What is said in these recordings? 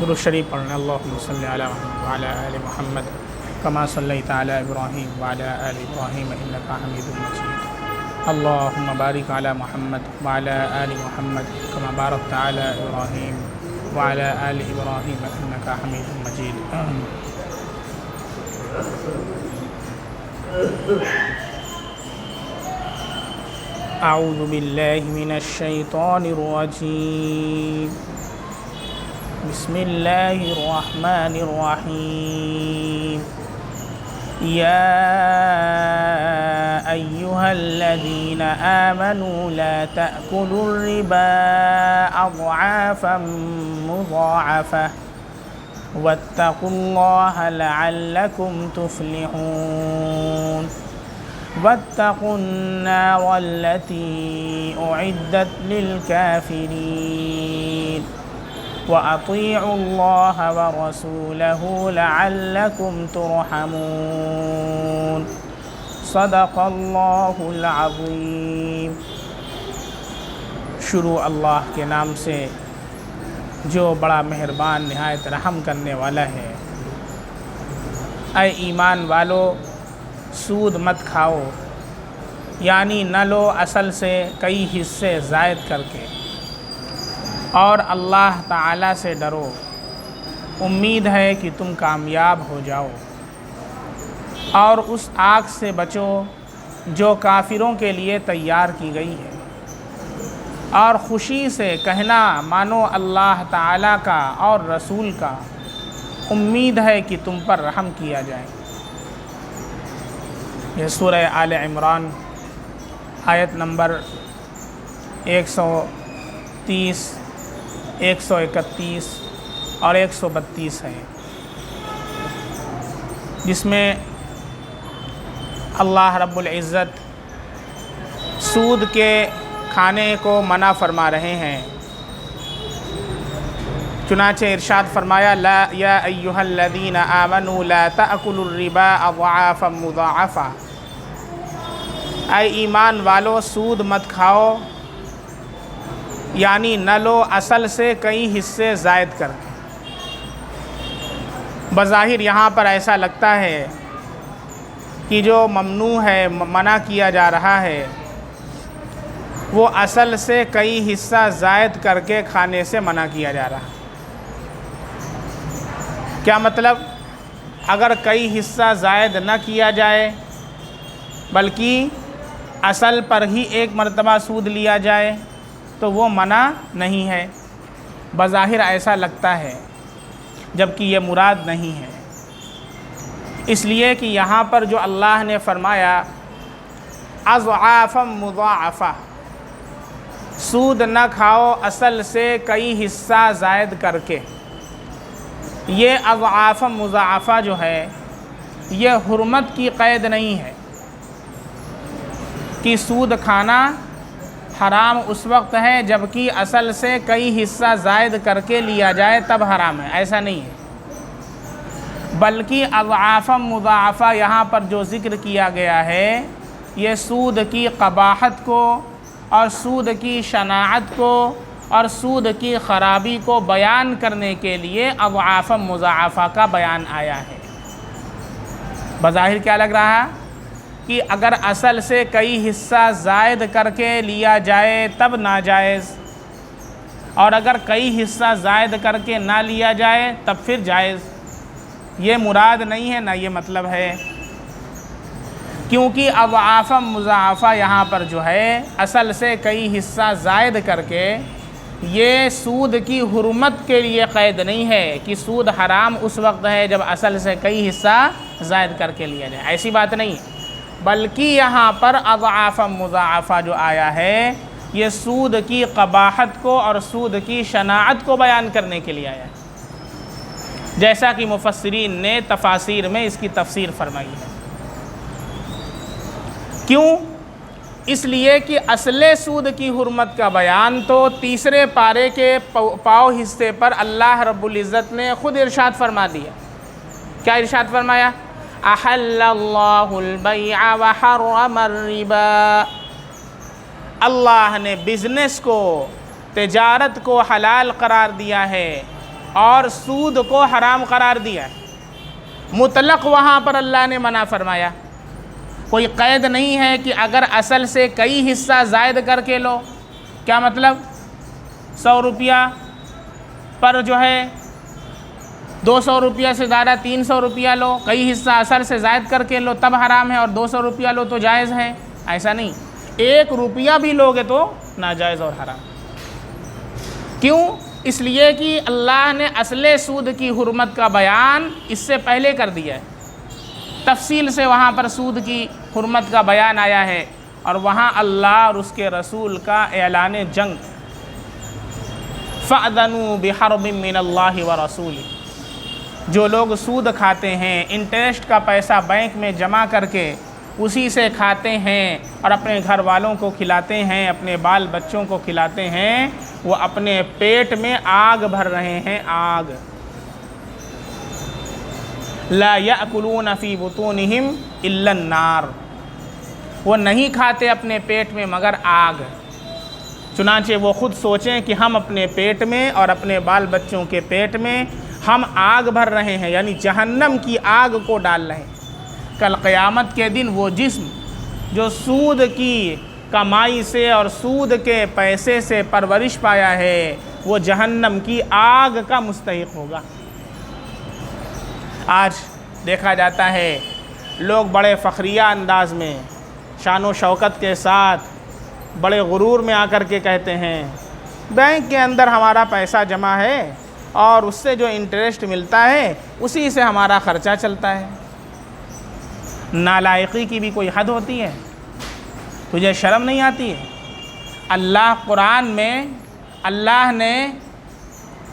درود شریف پڑھنا اللہم صلی علی محمد وعلی آل محمد کما صلیت علی ابراہیم وعلی آل ابراہیم انک حمید مجید اللہم بارک علی محمد وعلی آل محمد کما بارکت علی ابراہیم وعلی آل ابراہیم انک حمید مجید اعوذ باللہ من الشیطان الرجیم بسم اللہ الرحمن الرحیم یا ایہا الذین آمنوا لا تأکلوا الربا اضعافا مضاعفة واتقوا اللہ لعلکم تفلحون واتقوا النار التي أعدت للكافرين وأطيعوا الله ورسوله لعلكم ترحمون صدق الله العظيم۔ شروع اللہ کے نام سے جو بڑا مہربان نہایت رحم کرنے والا ہے۔ اے ایمان والو، سود مت کھاؤ، یعنی نہ لو اصل سے کئی حصے زائد کر کے، اور اللہ تعالیٰ سے ڈرو، امید ہے کہ تم کامیاب ہو جاؤ، اور اس آگ سے بچو جو کافروں کے لیے تیار کی گئی ہے، اور خوشی سے کہنا مانو اللہ تعالیٰ کا اور رسول کا، امید ہے کہ تم پر رحم کیا جائے۔ یہ سورہ آل عمران آیت نمبر 130، 131 اور 132 ہے، جس میں اللہ رب العزت سود کے کھانے کو منع فرما رہے ہیں۔ چنانچہ ارشاد فرمایا یا ایہا الذین آمنوا لا تأکلوا الربا اضعافا مضاعفہ، اے ایمان والو سود مت کھاؤ، یعنی نہ لو اصل سے کئی حصے زائد کر کے۔ بظاہر یہاں پر ایسا لگتا ہے کہ جو ممنوع ہے، منع کیا جا رہا ہے، وہ اصل سے کئی حصہ زائد کر کے کھانے سے منع کیا جا رہا ہے۔ کیا مطلب؟ اگر کئی حصہ زائد نہ کیا جائے بلکہ اصل پر ہی ایک مرتبہ سود لیا جائے تو وہ منع نہیں ہے۔ بظاہر ایسا لگتا ہے، جبکہ یہ مراد نہیں ہے، اس لیے کہ یہاں پر جو اللہ نے فرمایا اضعافا مضاعفہ، سود نہ کھاؤ اصل سے کئی حصہ زائد کر کے، یہ اضعافا مضاعفہ جو ہے یہ حرمت کی قید نہیں ہے کہ سود کھانا حرام اس وقت ہے جبکہ اصل سے کئی حصہ زائد کر کے لیا جائے تب حرام ہے، ایسا نہیں ہے۔ بلکہ اضعافا مضاعفہ یہاں پر جو ذکر کیا گیا ہے یہ سود کی قباحت کو اور سود کی شناعت کو اور سود کی خرابی کو بیان کرنے کے لیے اضعافا مضاعفہ کا بیان آیا ہے۔ بظاہر کیا لگ رہا ہے کہ اگر اصل سے کئی حصہ زائد کر کے لیا جائے تب ناجائز، اور اگر کئی حصہ زائد کر کے نہ لیا جائے تب پھر جائز۔ یہ مراد نہیں ہے، نہ یہ مطلب ہے، کیونکہ اضعافا مضاعفہ یہاں پر جو ہے اصل سے کئی حصہ زائد کر کے، یہ سود کی حرمت کے لیے قید نہیں ہے کہ سود حرام اس وقت ہے جب اصل سے کئی حصہ زائد کر کے لیا جائے، ایسی بات نہیں ہے۔ بلکہ یہاں پر اضعافا مضاعفہ جو آیا ہے یہ سود کی قباحت کو اور سود کی شناعت کو بیان کرنے کے لیے آیا ہے، جیسا کہ مفسرین نے تفاسیر میں اس کی تفسیر فرمائی ہے۔ کیوں؟ اس لیے کہ اصل سود کی حرمت کا بیان تو تیسرے پارے کے پاؤ حصے پر اللہ رب العزت نے خود ارشاد فرما دیا۔ کیا ارشاد فرمایا؟ احل اللہ البیع وحرم الربا، اللہ نے بزنس کو، تجارت کو حلال قرار دیا ہے اور سود کو حرام قرار دیا ہے۔ مطلق وہاں پر اللہ نے منع فرمایا، کوئی قید نہیں ہے کہ اگر اصل سے کئی حصہ زائد کر کے لو، کیا مطلب 100 روپیہ پر جو ہے 200 روپیہ سے زیادہ 300 روپیہ لو، کئی حصہ اصل سے زائد کر کے لو تب حرام ہے، اور 200 روپیہ لو تو جائز ہے، ایسا نہیں۔ 1 روپیہ بھی لوگے تو ناجائز اور حرام۔ کیوں؟ اس لیے کہ اللہ نے اصل سود کی حرمت کا بیان اس سے پہلے کر دیا ہے، تفصیل سے وہاں پر سود کی حرمت کا بیان آیا ہے، اور وہاں اللہ اور اس کے رسول کا اعلان جنگ، فَأْذَنُوا بِحَرْبٍ مِّنَ اللَّهِ وَرَسُولِهِ۔ جو لوگ سود کھاتے ہیں، انٹرسٹ کا پیسہ بینک میں جمع کر کے اسی سے کھاتے ہیں اور اپنے گھر والوں کو کھلاتے ہیں، اپنے بال بچوں کو کھلاتے ہیں، وہ اپنے پیٹ میں آگ بھر رہے ہیں، آگ۔ لا یأکلون فی بطونہم الا النار، وہ نہیں کھاتے اپنے پیٹ میں مگر آگ۔ چنانچہ وہ خود سوچیں کہ ہم اپنے پیٹ میں اور اپنے بال بچوں کے پیٹ میں ہم آگ بھر رہے ہیں، یعنی جہنم کی آگ کو ڈال رہے ہیں۔ کل قیامت کے دن وہ جسم جو سود کی کمائی سے اور سود کے پیسے سے پرورش پایا ہے، وہ جہنم کی آگ کا مستحق ہوگا۔ آج دیکھا جاتا ہے لوگ بڑے فخریہ انداز میں، شان و شوکت کے ساتھ، بڑے غرور میں آ کر کے کہتے ہیں بینک کے اندر ہمارا پیسہ جمع ہے اور اس سے جو انٹرسٹ ملتا ہے اسی سے ہمارا خرچہ چلتا ہے۔ نالائقی کی بھی کوئی حد ہوتی ہے؟ تجھے شرم نہیں آتی ہے؟ اللہ قرآن میں اللہ نے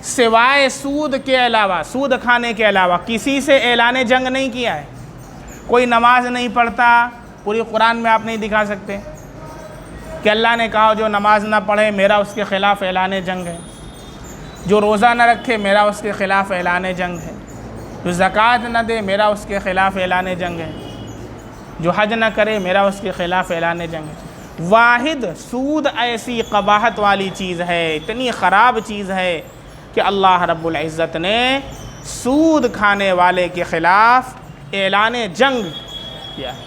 سوائے سود کے علاوہ، سود کھانے کے علاوہ کسی سے اعلان جنگ نہیں کیا ہے۔ کوئی نماز نہیں پڑھتا، پوری قرآن میں آپ نہیں دکھا سکتے کہ اللہ نے کہا جو نماز نہ پڑھے میرا اس کے خلاف اعلان جنگ ہے، جو روزہ نہ رکھے میرا اس کے خلاف اعلان جنگ ہے، جو زکوٰۃ نہ دے میرا اس کے خلاف اعلان جنگ ہے، جو حج نہ کرے میرا اس کے خلاف اعلان جنگ ہے۔ واحد سود ایسی قباحت والی چیز ہے، اتنی خراب چیز ہے کہ اللہ رب العزت نے سود کھانے والے کے خلاف اعلان جنگ کیا ہے،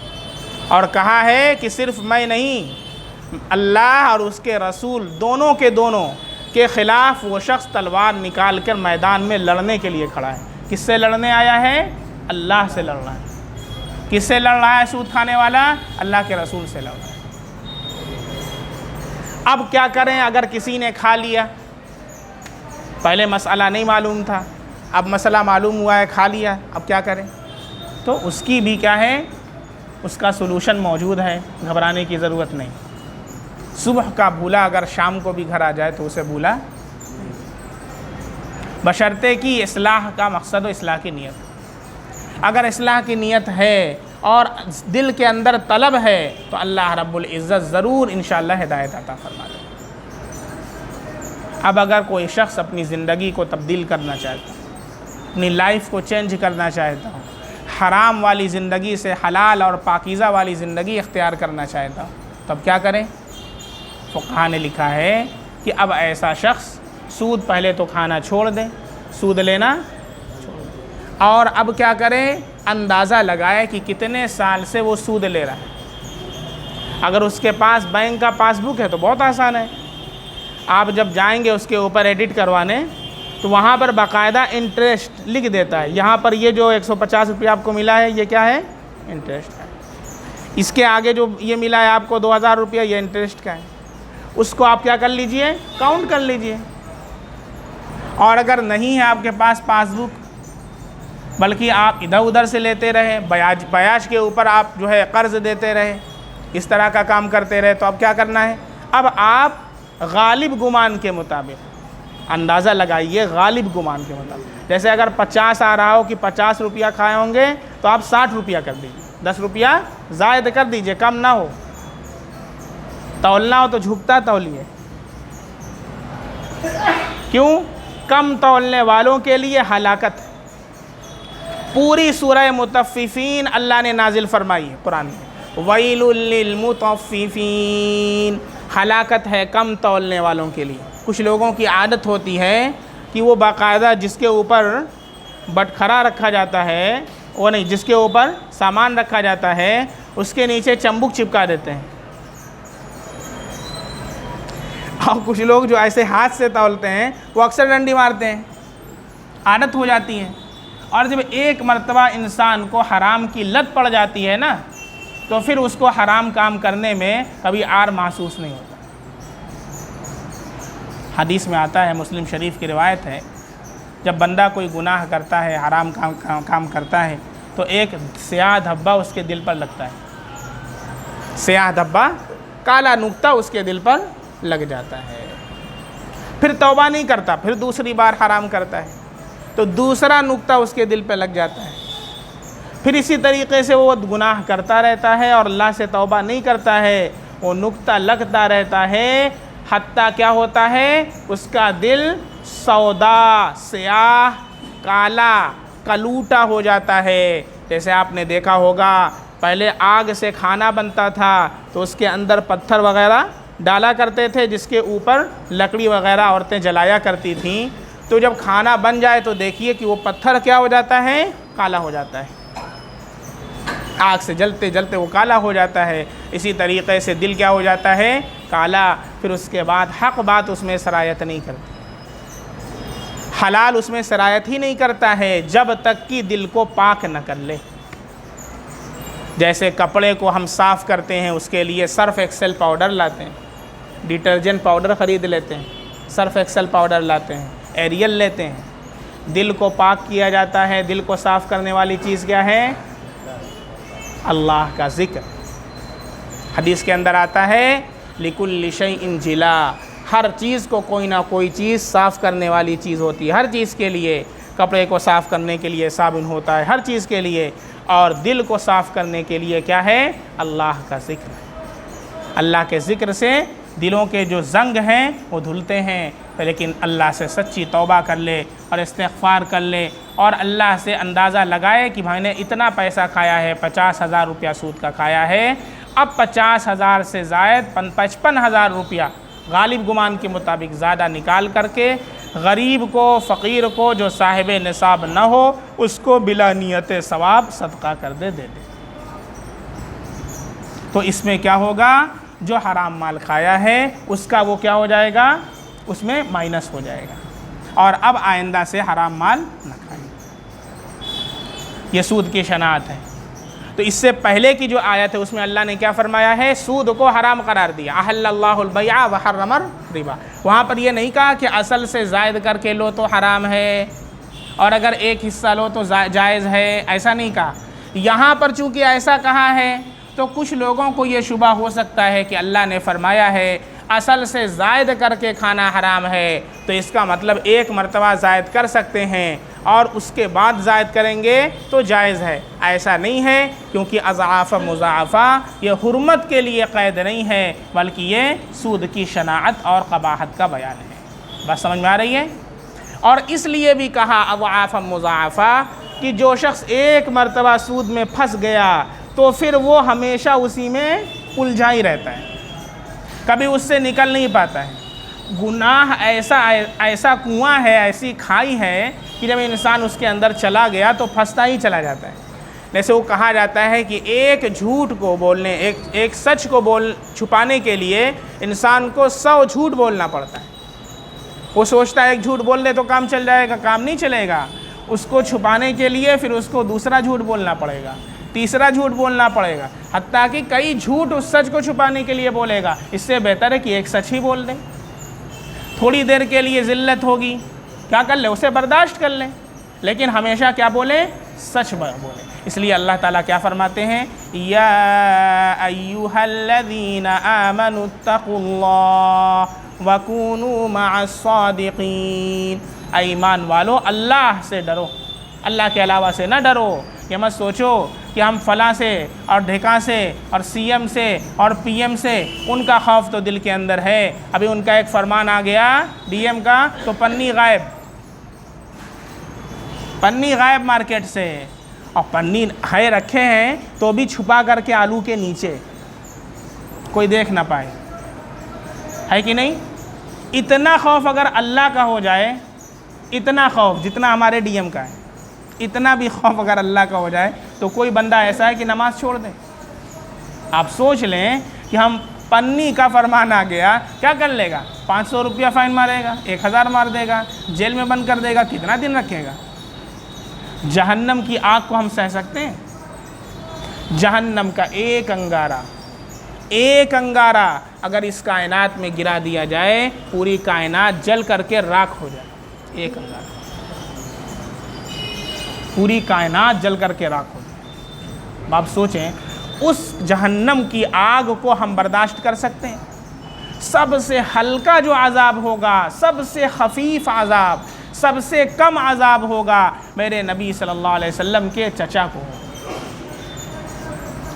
اور کہا ہے کہ صرف میں نہیں، اللہ اور اس کے رسول دونوں کے خلاف وہ شخص تلوار نکال کر میدان میں لڑنے کے لیے کھڑا ہے۔ کس سے لڑنے آیا ہے؟ اللہ سے لڑ رہا ہے۔ کس سے لڑ رہا ہے سود کھانے والا؟ اللہ کے رسول سے لڑ رہا ہے۔ اب کیا کریں اگر کسی نے کھا لیا؟ پہلے مسئلہ نہیں معلوم تھا، اب مسئلہ معلوم ہوا ہے، کھا لیا، اب کیا کریں؟ تو اس کی بھی کیا ہے، اس کا سلوشن موجود ہے، گھبرانے کی ضرورت نہیں۔ صبح کا بھولا اگر شام کو بھی گھر آ جائے تو اسے بھولا، بشرطے کی اصلاح کا مقصد و اصلاح کی نیت۔ اگر اصلاح کی نیت ہے اور دل کے اندر طلب ہے تو اللہ رب العزت ضرور انشاءاللہ ہدایت عطا فرما دے۔ اب اگر کوئی شخص اپنی زندگی کو تبدیل کرنا چاہتا ہے، اپنی لائف کو چینج کرنا چاہتا ہوں، حرام والی زندگی سے حلال اور پاکیزہ والی زندگی اختیار کرنا چاہتا ہوں، تب کیا کریں؟ فقہا نے لکھا ہے کہ اب ایسا شخص سود پہلے تو کھانا چھوڑ دے، سود لینا چھوڑ دے، اور اب کیا کرے؟ اندازہ لگائے کہ کتنے سال سے وہ سود لے رہا ہے۔ اگر اس کے پاس بینک کا پاس بک ہے تو بہت آسان ہے، آپ جب جائیں گے اس کے اوپر ایڈٹ کروانے تو وہاں پر باقاعدہ انٹرسٹ لکھ دیتا ہے، یہاں پر یہ جو 150 روپیہ آپ کو ملا ہے یہ کیا ہے؟ انٹرسٹ ہے۔ اس کے آگے جو یہ ملا ہے آپ کو 2000 روپیہ، یہ انٹرسٹ کا ہے۔ اس کو آپ کیا کر لیجئے؟ کاؤنٹ کر لیجئے۔ اور اگر نہیں ہے آپ کے پاس پاس بک، بلکہ آپ ادھر ادھر سے لیتے رہے، بیاج کے اوپر آپ جو ہے قرض دیتے رہے، اس طرح کا کام کرتے رہے، تو اب کیا کرنا ہے؟ اب آپ غالب گمان کے مطابق اندازہ لگائیے، غالب گمان کے مطابق، جیسے اگر 50 آ رہا ہو کہ 50 روپیہ کھائے ہوں گے تو آپ 60 روپیہ کر دیجیے، 10 روپیہ زائد کر دیجیے، کم نہ ہو۔ تولنا ہو تو جھکتا تولیے، کیوں؟ کم تولنے والوں کے لیے ہلاکت۔ پوری سورہ مطففین اللہ نے نازل فرمائی ہے قرآن میں، ویل للمطففین، ہلاکت ہے کم تولنے والوں کے لیے۔ کچھ لوگوں کی عادت ہوتی ہے کہ وہ باقاعدہ جس کے اوپر بٹخرا رکھا جاتا ہے، وہ نہیں، جس کے اوپر سامان رکھا جاتا ہے اس کے نیچے چمبک چپکا دیتے ہیں. اور کچھ لوگ جو ایسے ہاتھ سے تولتے ہیں وہ اکثر ڈنڈی مارتے ہیں، عادت ہو جاتی ہے. اور جب ایک مرتبہ انسان کو حرام کی لت پڑ جاتی ہے نا تو پھر اس کو حرام کام کرنے میں کبھی عار محسوس نہیں ہوتا. حدیث میں آتا ہے، مسلم شریف کی روایت ہے، جب بندہ کوئی گناہ کرتا ہے، حرام کام کرتا ہے تو ایک سیاہ دھبا اس کے دل پر لگتا ہے. سیاہ دھبا، کالا نقطہ اس کے دل پر لگ جاتا ہے. پھر توبہ نہیں کرتا، پھر دوسری بار حرام کرتا ہے تو دوسرا نقطہ اس کے دل پہ لگ جاتا ہے. پھر اسی طریقے سے وہ گناہ کرتا رہتا ہے اور اللہ سے توبہ نہیں کرتا ہے، وہ نقطہ لگتا رہتا ہے، حتیٰ کیا ہوتا ہے، اس کا دل سودا، سیاہ، کالا، کلوٹا ہو جاتا ہے. جیسے آپ نے دیکھا ہوگا پہلے آگ سے کھانا بنتا تھا تو اس کے اندر پتھر وغیرہ ڈالا کرتے تھے جس کے اوپر لکڑی وغیرہ عورتیں جلایا کرتی تھیں. تو جب کھانا بن جائے تو دیکھیے کہ وہ پتھر کیا ہو جاتا ہے، کالا ہو جاتا ہے. آگ سے جلتے جلتے وہ کالا ہو جاتا ہے. اسی طریقے سے دل کیا ہو جاتا ہے، کالا. پھر اس کے بعد حق بات اس میں سرایت نہیں کرتی، حلال اس میں سرایت ہی نہیں کرتا ہے جب تک کہ دل کو پاک نہ کر لے. جیسے کپڑے کو ہم صاف کرتے ہیں اس کے لیے سرف ایکسل پاؤڈر لاتے ہیں، ڈٹرجنٹ پاؤڈر خرید لیتے ہیں، سرف ایکسل پاؤڈر لاتے ہیں، ایریل لیتے ہیں. دل کو پاک کیا جاتا ہے. دل کو صاف کرنے والی چیز کیا ہے، اللہ کا ذکر. حدیث کے اندر آتا ہے لِكُلِّ شَيْءٍ جِلَا، ہر چیز کو کوئی نہ کوئی چیز صاف کرنے والی چیز ہوتی ہے. ہر چیز کے لیے، کپڑے کو صاف کرنے کے لیے صابن ہوتا ہے، ہر چیز کے لیے. اور دل کو صاف کرنے کے لیے کیا ہے، اللہ کا ذکر. اللہ کے ذکر سے دلوں کے جو زنگ ہیں وہ دھلتے ہیں. لیکن اللہ سے سچی توبہ کر لے اور استغفار کر لے اور اللہ سے اندازہ لگائے کہ بھائی نے اتنا پیسہ کھایا ہے، 50,000 روپیہ سود کا کھایا ہے، اب 50,000 سے زائد 55,000 روپیہ غالب گمان کے مطابق زیادہ نکال کر کے غریب کو، فقیر کو جو صاحب نصاب نہ ہو اس کو بلا نیت ثواب صدقہ کر دے دے. تو اس میں کیا ہوگا، جو حرام مال کھایا ہے اس کا وہ کیا ہو جائے گا، اس میں مائنس ہو جائے گا. اور اب آئندہ سے حرام مال نہ کھائیں. یہ سود کی شناعت ہے. تو اس سے پہلے کی جو آیت ہے اس میں اللہ نے کیا فرمایا ہے، سود کو حرام قرار دیا. احل اللہ البیع وحرم الربا. وہاں پر یہ نہیں کہا کہ اصل سے زائد کر کے لو تو حرام ہے اور اگر ایک حصہ لو تو جائز ہے، ایسا نہیں کہا. یہاں پر چونکہ ایسا کہا ہے تو کچھ لوگوں کو یہ شبہ ہو سکتا ہے کہ اللہ نے فرمایا ہے اصل سے زائد کر کے کھانا حرام ہے تو اس کا مطلب ایک مرتبہ زائد کر سکتے ہیں اور اس کے بعد زائد کریں گے تو جائز ہے. ایسا نہیں ہے، کیونکہ اضعاف مضاعفہ یہ حرمت کے لیے قید نہیں ہے بلکہ یہ سود کی شناعت اور قباحت کا بیان ہے. بات سمجھ میں آ رہی ہے؟ اور اس لیے بھی کہا اضعاف مضاعفہ کہ جو شخص ایک مرتبہ سود میں پھنس گیا تو پھر وہ ہمیشہ اسی میں الجھا ہی رہتا ہے، کبھی اس سے نکل نہیں پاتا ہے. گناہ ایسا کنواں ہے، ایسی کھائی ہے کہ جب انسان اس کے اندر چلا گیا تو پھنستا ہی چلا جاتا ہے. جیسے وہ کہا جاتا ہے کہ ایک جھوٹ کو بولنے، ایک سچ کو چھپانے کے لیے انسان کو 100 جھوٹ بولنا پڑتا ہے. وہ سوچتا ہے ایک جھوٹ بول دے تو کام چل جائے گا، کام نہیں چلے گا. اس کو چھپانے کے لیے پھر اس کو دوسرا جھوٹ بولنا پڑے گا، تیسرا جھوٹ بولنا پڑے گا، حتیٰ کہ کئی جھوٹ اس سچ کو چھپانے کے لیے بولے گا. اس سے بہتر ہے کہ ایک سچ ہی بول دے. تھوڑی دیر کے لیے ذلت ہوگی، کیا کر لے، اسے برداشت کر لیں، لیکن ہمیشہ کیا بولے، سچ بولے. اس لیے اللہ تعالیٰ کیا فرماتے ہیں، یا ایھا الذین آمنوا اتقوا اللہ وکونوا مع الصادقین. اے ایمان والو اللہ سے ڈرو، اللہ کے علاوہ سے نہ ڈرو. یہ مت سوچو کہ ہم فلاں سے اور ڈھکاں سے اور سی ایم سے اور پی ایم سے، ان کا خوف تو دل کے اندر ہے. ابھی ان کا ایک فرمان آ گیا ڈی ایم کا تو پنی غائب مارکیٹ سے. اور پنی ہے رکھے ہیں تو بھی چھپا کر کے آلو کے نیچے، کوئی دیکھ نہ پائے، ہے کہ نہیں. اتنا خوف اگر اللہ کا ہو جائے اتنا خوف جتنا ہمارے ڈی ایم کا ہے، اتنا بھی خوف اگر اللہ کا ہو جائے تو کوئی بندہ ایسا ہے کہ نماز چھوڑ دے؟ آپ سوچ لیں کہ ہم پنی کا فرمان آ گیا، کیا کر لے گا؟ 500 روپیہ فائن مارے گا، 1000 مار دے گا، جیل میں بند کر دے گا، کتنا دن رکھے گا؟ جہنم کی آگ کو ہم سہ سکتے ہیں؟ جہنم کا ایک انگارہ اگر اس کائنات میں گرا دیا جائے، پوری کائنات جل کر کے راکھ ہو جائے۔ ایک انگارہ، پوری کائنات جل کر کے راکھ ہو جائے۔ آپ سوچیں اس جہنم کی آگ کو ہم برداشت کر سکتے ہیں؟ سب سے ہلکا جو عذاب ہوگا، سب سے خفیف عذاب، سب سے کم عذاب ہوگا میرے نبی صلی اللہ علیہ وسلم کے چچا کو۔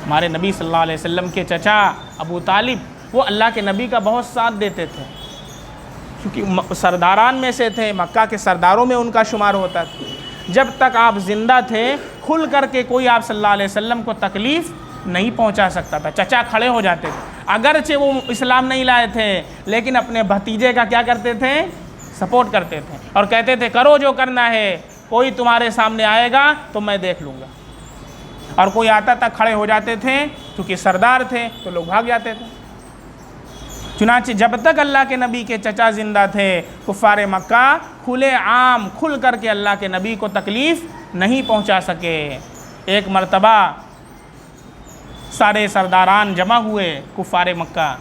ہمارے نبی صلی اللہ علیہ وسلم کے چچا ابو طالب، وہ اللہ کے نبی کا بہت ساتھ دیتے تھے، کیونکہ سرداران میں سے تھے، مکہ کے سرداروں میں ان کا شمار ہوتا تھا۔ جب تک آپ زندہ تھے کھل کر کے کوئی آپ صلی اللہ علیہ وسلم کو تکلیف نہیں پہنچا سکتا تھا۔ چچا کھڑے ہو جاتے تھے، اگرچہ وہ اسلام نہیں لائے تھے لیکن اپنے بھتیجے کا کیا کرتے تھے؟ سپورٹ کرتے تھے اور کہتے تھے کرو جو کرنا ہے، کوئی تمہارے سامنے آئے گا تو میں دیکھ لوں گا۔ اور کوئی آتا تک کھڑے ہو جاتے تھے، کیونکہ سردار تھے تو لوگ بھاگ جاتے تھے۔ چنانچہ جب تک اللہ کے نبی کے چچا زندہ تھے، کفار مکہ کھلے عام کھل کر کے اللہ کے نبی کو تکلیف نہیں پہنچا سکے۔ ایک مرتبہ سارے سرداران جمع ہوئے کفار مکہ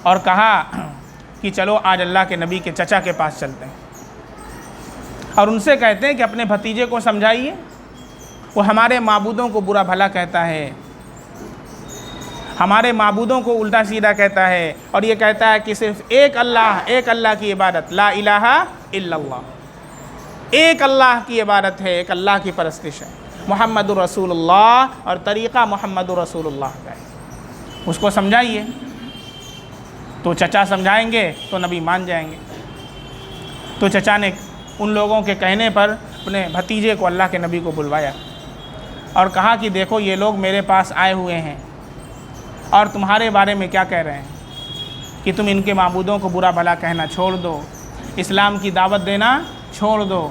اور کہا کہ چلو آج اللہ کے نبی کے چچا کے پاس چلتے ہیں، اور ان سے کہتے ہیں کہ اپنے بھتیجے کو سمجھائیے، وہ ہمارے معبودوں کو برا بھلا کہتا ہے، ہمارے معبودوں کو الٹا سیدھا کہتا ہے، اور یہ کہتا ہے کہ صرف ایک اللہ کی عبادت، لا الہ الا اللہ، ایک اللہ کی عبادت ہے، ایک اللہ کی پرستش ہے، محمد رسول اللہ، اور طریقہ محمد رسول اللہ کا ہے، اس کو سمجھائیے۔ تو چچا سمجھائیں گے تو نبی مان جائیں گے۔ تو چچا نے ان لوگوں کے کہنے پر اپنے بھتیجے کو اللہ کے نبی کو بلوایا اور کہا کہ دیکھو یہ لوگ میرے پاس آئے ہوئے ہیں اور تمہارے بارے میں کیا کہہ رہے ہیں کہ تم ان کے معبودوں کو برا بھلا کہنا چھوڑ دو، اسلام کی دعوت دینا چھوڑ دو۔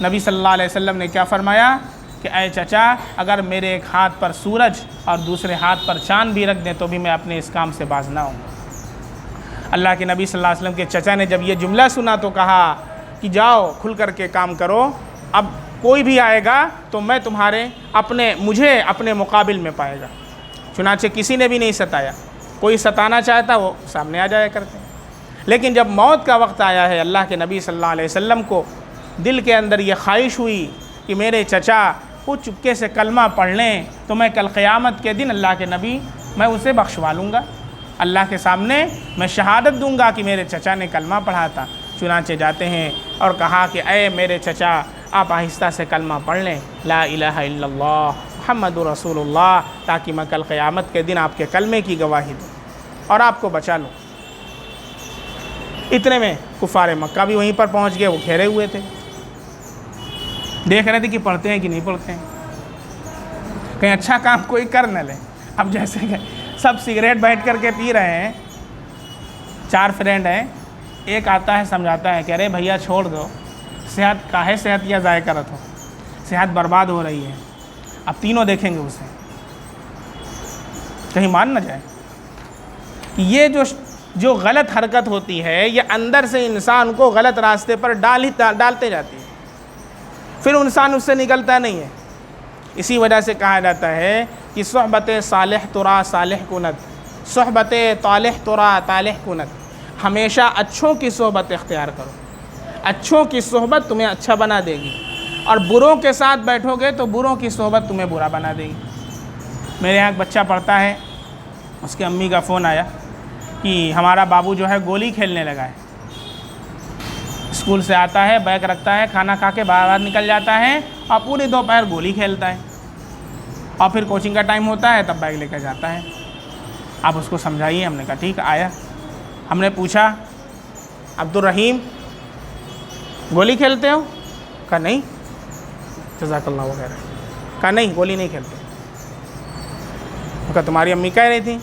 نبی صلی اللہ علیہ وسلم نے کیا فرمایا کہ اے چچا، اگر میرے ایک ہاتھ پر سورج اور دوسرے ہاتھ پر چاند بھی رکھ دیں تو بھی میں اپنے اس کام سے باز نہ ہوں۔ اللہ کے نبی صلی اللہ علیہ وسلم کے چچا نے جب یہ جملہ سنا تو کہا کہ جاؤ کھل کر کے کام کرو، اب کوئی بھی آئے گا تو میں مجھے اپنے مقابل میں پائے گا۔ چنانچہ کسی نے بھی نہیں ستایا، کوئی ستانا چاہتا وہ سامنے آ جایا کرتے۔ لیکن جب موت کا وقت آیا ہے، اللہ کے نبی صلی اللہ علیہ وسلم کو دل کے اندر یہ خواہش ہوئی کہ میرے چچا کچھ چپکے سے کلمہ پڑھ لیں تو میں کل قیامت کے دن اللہ کے نبی میں اسے بخشوا لوں گا، اللہ کے سامنے میں شہادت دوں گا کہ میرے چچا نے کلمہ پڑھا تھا۔ چنانچہ جاتے ہیں اور کہا کہ اے میرے چچا، آپ آہستہ سے کلمہ پڑھ لیں، لا الہ الا اللہ محمد رسول اللہ، تاکہ میں کل قیامت کے دن آپ کے کلمے کی گواہی دوں اور آپ کو بچا لوں۔ اتنے میں کفار مکہ بھی وہیں پر پہنچ گئے، وہ گھیرے ہوئے تھے، دیکھ رہے تھے کہ پڑھتے ہیں کہ نہیں پڑھتے ہیں، کہیں اچھا کام کوئی کر نہ لے۔ اب جیسے کہ سب سگریٹ بیٹھ کر کے پی رہے ہیں، 4 فرینڈ ہیں، ایک آتا ہے سمجھاتا ہے کہ ارے بھیا چھوڑ دو، صحت کاہے صحت یا ضائع کرت ہو، صحت برباد ہو رہی ہے۔ اب تینوں دیکھیں گے اسے، کہیں مان نہ جائے۔ یہ جو غلط حرکت ہوتی ہے یہ اندر سے انسان کو غلط راستے پر ڈالتے جاتی ہے، پھر انسان اس سے نکلتا نہیں ہے۔ اسی وجہ سے کہا جاتا ہے کہ صحبت صالح ترا صالح کنت، صحبت طالح ترا طالح کنت، ہمیشہ اچھوں کی صحبت اختیار کرو، اچھوں کی صحبت تمہیں اچھا بنا دے گی، اور بروں کے ساتھ بیٹھو گے تو بروں کی صحبت تمہیں برا بنا دے گی۔ میرے یہاں ایک بچہ پڑھتا ہے، اس کے امی کا فون آیا کہ ہمارا بابو جو ہے گولی کھیلنے لگا ہے، اسکول سے آتا ہے، بیگ رکھتا ہے، کھانا کھا کے باہر نکل جاتا ہے اور پوری دوپہر گولی کھیلتا ہے، اور پھر کوچنگ کا ٹائم ہوتا ہے تب بیگ لے کر جاتا ہے۔ آپ اس کو سمجھائیے۔ ہم نے کہا ٹھیک آیا۔ ہم نے پوچھا عبد الرحیم گولی کھیلتے ہو؟ کہا نہیں، جزاک اللہ وغیرہ، کہا نہیں گولی نہیں کھیلتے۔ کہا تمہاری امی کہہ رہی تھی؟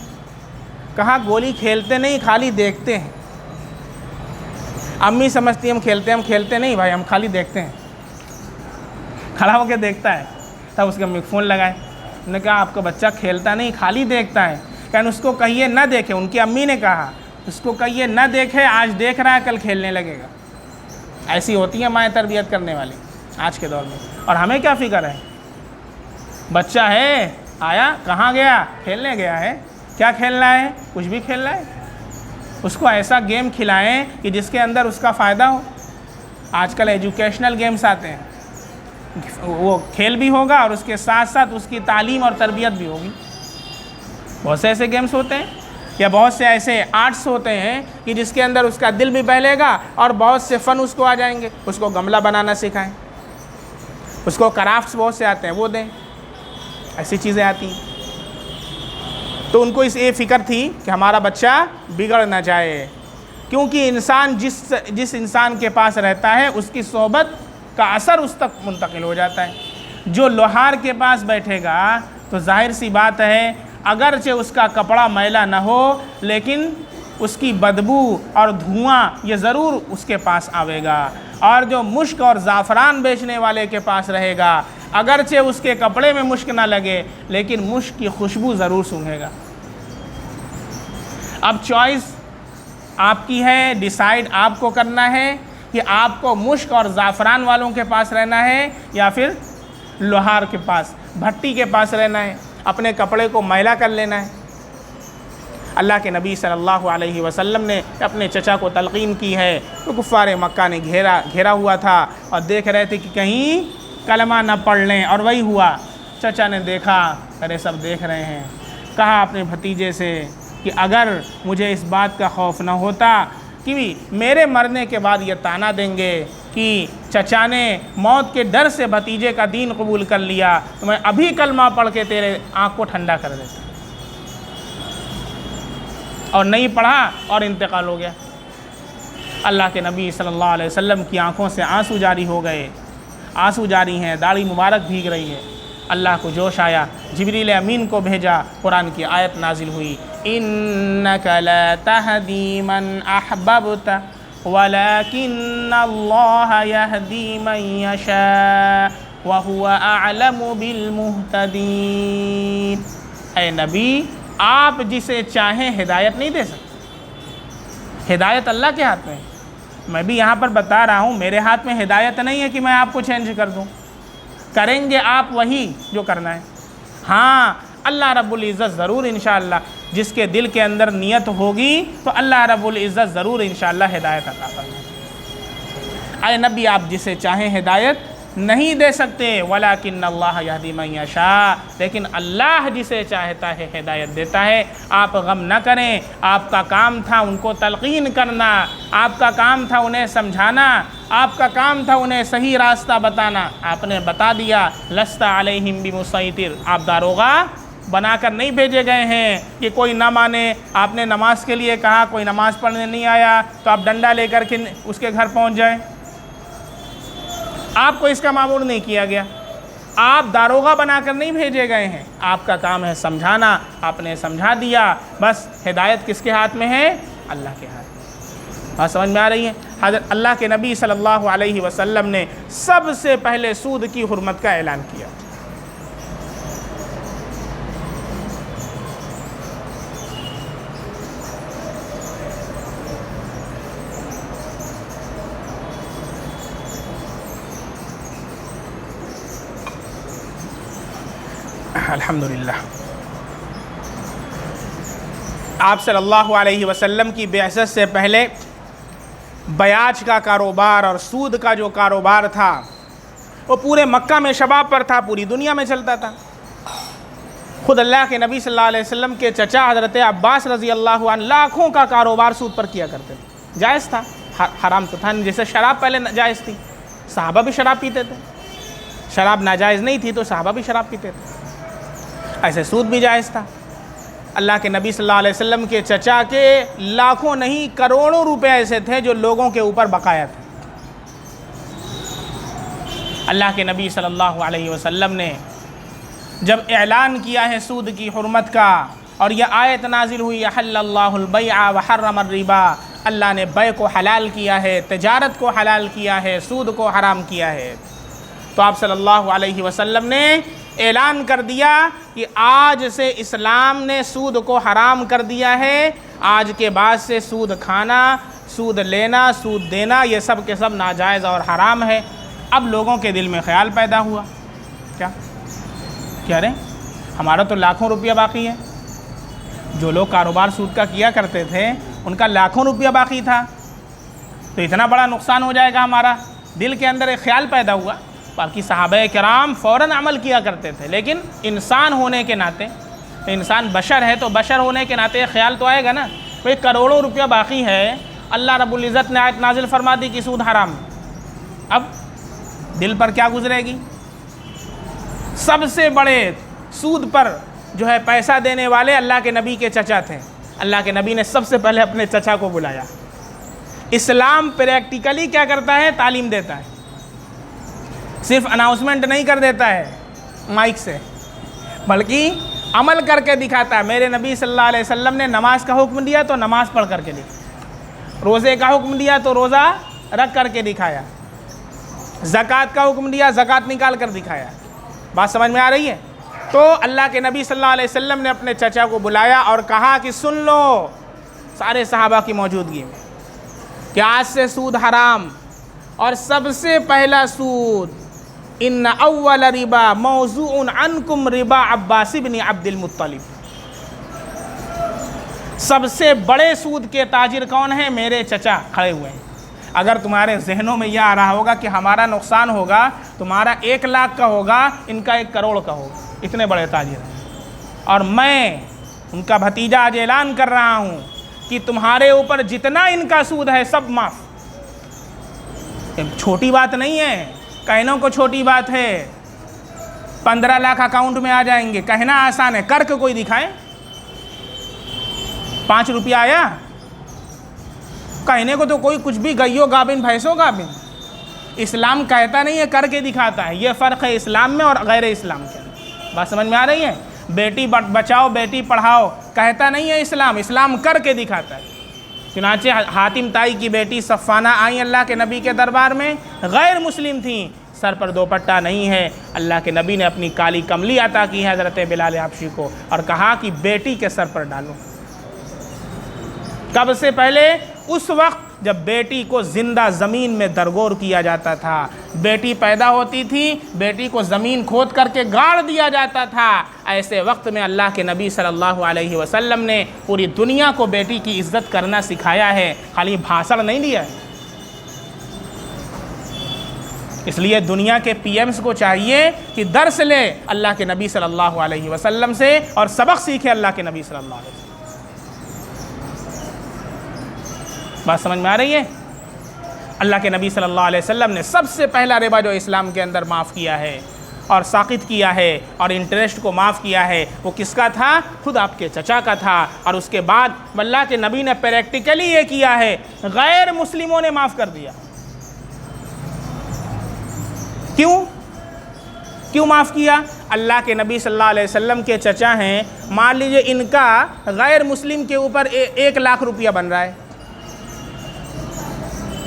کہا گولی کھیلتے نہیں، خالی دیکھتے ہیں۔ امی سمجھتی ہم کھیلتے نہیں بھائی، ہم خالی دیکھتے ہیں، کھڑا ہو کے دیکھتا ہے۔ تب اس کے امی کو فون لگائے، انہوں نے کہا آپ کا بچہ کھیلتا نہیں خالی دیکھتا ہے، کہ اس کو کہیے نہ دیکھے، ان کی امی نے کہا اس کو کہیے نہ دیکھے، آج دیکھ رہا ہے کل کھیلنے لگے گا۔ ایسی ہوتی ہیں مائیں تربیت کرنے والی آج کے دور میں۔ اور ہمیں کیا فکر ہے، بچہ ہے آیا کہاں گیا، کھیلنے گیا ہے، کیا کھیلنا ہے، کچھ بھی کھیلنا ہے، اس کو ایسا گیم کھلائیں کہ جس کے اندر اس کا فائدہ ہو۔ آج کل ایجوکیشنل گیمز آتے ہیں، وہ کھیل بھی ہوگا اور اس کے ساتھ ساتھ اس کی تعلیم اور تربیت بھی ہوگی۔ بہت سے ایسے گیمز ہوتے ہیں یا بہت سے ایسے آرٹس ہوتے ہیں کہ جس کے اندر اس کا دل بھی بہلے گا اور بہت سے فن اس کو آ جائیں گے۔ اس کو گملہ بنانا سکھائیں، اس کو کرافٹس بہت سے آتے ہیں وہ دیں، ایسی چیزیں آتی ہیں۔ تو ان کو یہ فکر تھی کہ ہمارا بچہ بگڑ نہ جائے، کیونکہ انسان جس انسان کے پاس رہتا ہے اس کی صحبت کا اثر اس تک منتقل ہو جاتا ہے۔ جو لوہار کے پاس بیٹھے گا تو ظاہر سی بات ہے اگرچہ اس کا کپڑا میلا نہ ہو لیکن اس کی بدبو اور دھواں یہ ضرور اس کے پاس آوے گا۔ اور جو مشک اور زعفران بیچنے والے کے پاس رہے گا اگرچہ اس کے کپڑے میں مشک نہ لگے لیکن مشک کی خوشبو ضرور سونگھے گا۔ اب چوائس آپ کی ہے، ڈیسائیڈ آپ کو کرنا ہے کہ آپ کو مشک اور زعفران والوں کے پاس رہنا ہے یا پھر لوہار کے پاس، بھٹی کے پاس رہنا ہے، اپنے کپڑے کو میلا کر لینا ہے۔ اللہ کے نبی صلی اللہ علیہ وسلم نے اپنے چچا کو تلقین کی ہے تو کفار مکہ نے گھیرا ہوا تھا اور دیکھ رہے تھے کہ کہیں کلمہ نہ پڑھ لیں، اور وہی ہوا۔ چچا نے دیکھا، ارے سب دیکھ رہے ہیں، کہا اپنے بھتیجے سے کہ اگر مجھے اس بات کا خوف نہ ہوتا کہ میرے مرنے کے بعد یہ طعنہ دیں گے کہ چچا نے موت کے ڈر سے بھتیجے کا دین قبول کر لیا تو میں ابھی کلمہ پڑھ کے تیرے آنکھ کو ٹھنڈا کر دیتا، اور نہیں پڑھا اور انتقال ہو گیا۔ اللہ کے نبی صلی اللہ علیہ وسلم کی آنکھوں سے آنسو جاری ہو گئے، آنسو جاری ہیں، داڑھی مبارک بھیگ رہی ہے۔ اللہ کو جوش آیا، جبریل امین کو بھیجا، قرآن کی آیت نازل ہوئی، انک لا تہدی من احببت ولکن اللہ یہدی من یشاء وہو اعلم بالمہتدین۔ اے نبی آپ جسے چاہیں ہدایت نہیں دے سکتے، ہدایت اللہ کے ہاتھ میں ہے۔ میں بھی یہاں پر بتا رہا ہوں میرے ہاتھ میں ہدایت نہیں ہے کہ میں آپ کو چینج کر دوں، کریں گے آپ وہی جو کرنا ہے۔ ہاں اللہ رب العزت ضرور انشاءاللہ جس کے دل کے اندر نیت ہوگی تو اللہ رب العزت ضرور انشاءاللہ ہدایت عطا فرمائے۔ اے نبی آپ جسے چاہیں ہدایت نہیں دے سکتے، ولیکن اللہ یہدی من یشاء، لیکن اللہ جسے چاہتا ہے ہدایت دیتا ہے۔ آپ غم نہ کریں، آپ کا کام تھا ان کو تلقین کرنا، آپ کا کام تھا انہیں سمجھانا، آپ کا کام تھا انہیں صحیح راستہ بتانا، آپ نے بتا دیا۔ لست علیہم بمسیطر، آپ داروغہ بنا کر نہیں بھیجے گئے ہیں کہ کوئی نہ مانے۔ آپ نے نماز کے لیے کہا، کوئی نماز پڑھنے نہیں آیا تو آپ ڈنڈا لے کر کے اس کے گھر پہنچ جائیں، آپ کو اس کا مامور نہیں کیا گیا۔ آپ داروغہ بنا کر نہیں بھیجے گئے ہیں، آپ کا کام ہے سمجھانا، آپ نے سمجھا دیا، بس ہدایت کس کے ہاتھ میں ہے؟ اللہ کے ہاتھ میں۔ بات سمجھ میں آ رہی ہے؟ حضرت اللہ کے نبی صلی اللہ علیہ وسلم نے سب سے پہلے سود کی حرمت کا اعلان کیا۔ الحمدللہ آپ صلی اللہ علیہ وسلم کی بعثت سے پہلے بیاج کا کاروبار اور سود کا جو کاروبار تھا وہ پورے مکہ میں شباب پر تھا، پوری دنیا میں چلتا تھا۔ خود اللہ کے نبی صلی اللہ علیہ وسلم کے چچا حضرت عباس رضی اللہ عنہ لاکھوں کا کاروبار سود پر کیا کرتے تھے۔ جائز تھا، حرام تو تھا نہیں، جیسے شراب پہلے جائز تھی، صحابہ بھی شراب پیتے تھے، شراب ناجائز نہیں تھی تو صحابہ بھی شراب پیتے تھے، ایسے سود بھی جائز تھا۔ اللہ کے نبی صلی اللہ علیہ وسلم کے چچا کے لاکھوں نہیں کروڑوں روپے ایسے تھے جو لوگوں کے اوپر بقایا تھے۔ اللہ کے نبی صلی اللہ علیہ وسلم نے جب اعلان کیا ہے سود کی حرمت کا اور یہ آیت نازل ہوئی احل اللہ البیع وحرم الربا، اللہ نے بیع کو حلال کیا ہے، تجارت کو حلال کیا ہے، سود کو حرام کیا ہے۔ تو آپ صلی اللہ علیہ وسلم نے اعلان کر دیا کہ آج سے اسلام نے سود کو حرام کر دیا ہے، آج کے بعد سے سود کھانا، سود لینا، سود دینا یہ سب کے سب ناجائز اور حرام ہے۔ اب لوگوں کے دل میں خیال پیدا ہوا، کیا رہے ہمارا تو لاکھوں روپیہ باقی ہے۔ جو لوگ کاروبار سود کا کیا کرتے تھے ان کا لاکھوں روپیہ باقی تھا، تو اتنا بڑا نقصان ہو جائے گا ہمارا۔ دل کے اندر ایک خیال پیدا ہوا۔ باقی صحابہ کرام فوراً عمل کیا کرتے تھے، لیکن انسان ہونے کے ناطے، انسان بشر ہے تو بشر ہونے کے ناطے خیال تو آئے گا نا۔ کوئی کروڑوں روپیہ باقی ہے، اللہ رب العزت نے آیت نازل فرما دی کہ سود حرام ہے، اب دل پر کیا گزرے گی؟ سب سے بڑے سود پر جو ہے پیسہ دینے والے اللہ کے نبی کے چچا تھے۔ اللہ کے نبی نے سب سے پہلے اپنے چچا کو بلایا۔ اسلام پریکٹیکلی کیا کرتا ہے؟ تعلیم دیتا ہے، صرف اناؤنسمنٹ نہیں کر دیتا ہے مائک سے، بلکہ عمل کر کے دکھاتا ہے۔ میرے نبی صلی اللہ علیہ وسلم نے نماز کا حکم دیا تو نماز پڑھ کر کے دکھایا، روزے کا حکم دیا تو روزہ رکھ کر کے دکھایا، زکوٰۃ کا حکم دیا زکوٰۃ نکال کر دکھایا۔ بات سمجھ میں آ رہی ہے؟ تو اللہ کے نبی صلی اللہ علیہ وسلم نے اپنے چچا کو بلایا اور کہا کہ سن لو، سارے صحابہ کی موجودگی میں، کہ آج سے سود حرام، اور سب سے پہلا سود ان اول ربا موضوع عنکم ربا عباس بن عبد المطلب۔ سب سے بڑے سود کے تاجر کون ہیں؟ میرے چچا کھڑے ہوئے ہیں۔ اگر تمہارے ذہنوں میں یہ آ رہا ہوگا کہ ہمارا نقصان ہوگا، تمہارا 1 لاکھ کا ہوگا، ان کا 1 کروڑ کا ہوگا، اتنے بڑے تاجر ہیں، اور میں ان کا بھتیجا آج اعلان کر رہا ہوں کہ تمہارے اوپر جتنا ان کا سود ہے سب معاف۔ چھوٹی بات نہیں ہے، کہنوں کو چھوٹی بات ہے، 15 لاکھ اکاؤنٹ میں آ جائیں گے، کہنا آسان ہے، کر کے کوئی دکھائے 5 روپیہ آیا؟ کہنے کو تو کوئی کچھ بھی، گئیو گابن بھینسو گابن۔ اسلام کہتا نہیں ہے، کر کے دکھاتا ہے۔ یہ فرق ہے اسلام میں اور غیر اسلام کے اندر۔ بات سمجھ میں آ رہی ہے؟ بیٹی بچاؤ بیٹی پڑھاؤ کہتا نہیں ہے اسلام، اسلام کر کے دکھاتا ہے۔ چنانچہ حاتم تائی کی بیٹی صفانہ آئیں اللہ کے نبی کے دربار میں، غیر مسلم تھیں، سر پر دوپٹہ نہیں ہے، اللہ کے نبی نے اپنی کالی کملی عطا کی ہے حضرت بلال حبشی کو، اور کہا کہ بیٹی کے سر پر ڈالو۔ کب سے پہلے؟ اس وقت جب بیٹی کو زندہ زمین میں درگور کیا جاتا تھا، بیٹی پیدا ہوتی تھی، بیٹی کو زمین کھود کر کے گاڑ دیا جاتا تھا۔ ایسے وقت میں اللہ کے نبی صلی اللہ علیہ وسلم نے پوری دنیا کو بیٹی کی عزت کرنا سکھایا ہے، خالی بھاشن نہیں دیا ہے۔ اس لیے دنیا کے پی ایمز کو چاہیے کہ درس لے اللہ کے نبی صلی اللہ علیہ وسلم سے، اور سبق سیکھے اللہ کے نبی صلی اللہ علیہ وسلم۔ بات سمجھ میں آ رہی ہے؟ اللہ کے نبی صلی اللہ علیہ وسلم نے سب سے پہلا ربا جو اسلام کے اندر معاف کیا ہے اور ساقط کیا ہے اور انٹرسٹ کو معاف کیا ہے، وہ کس کا تھا؟ خود آپ کے چچا کا تھا۔ اور اس کے بعد اللہ کے نبی نے پریکٹیکلی یہ کیا ہے، غیر مسلموں نے معاف کر دیا۔ کیوں معاف کیا؟ اللہ کے نبی صلی اللہ علیہ وسلم کے چچا ہیں، مان لیجئے ان کا غیر مسلم کے اوپر 1 لاکھ روپیہ بن رہا ہے،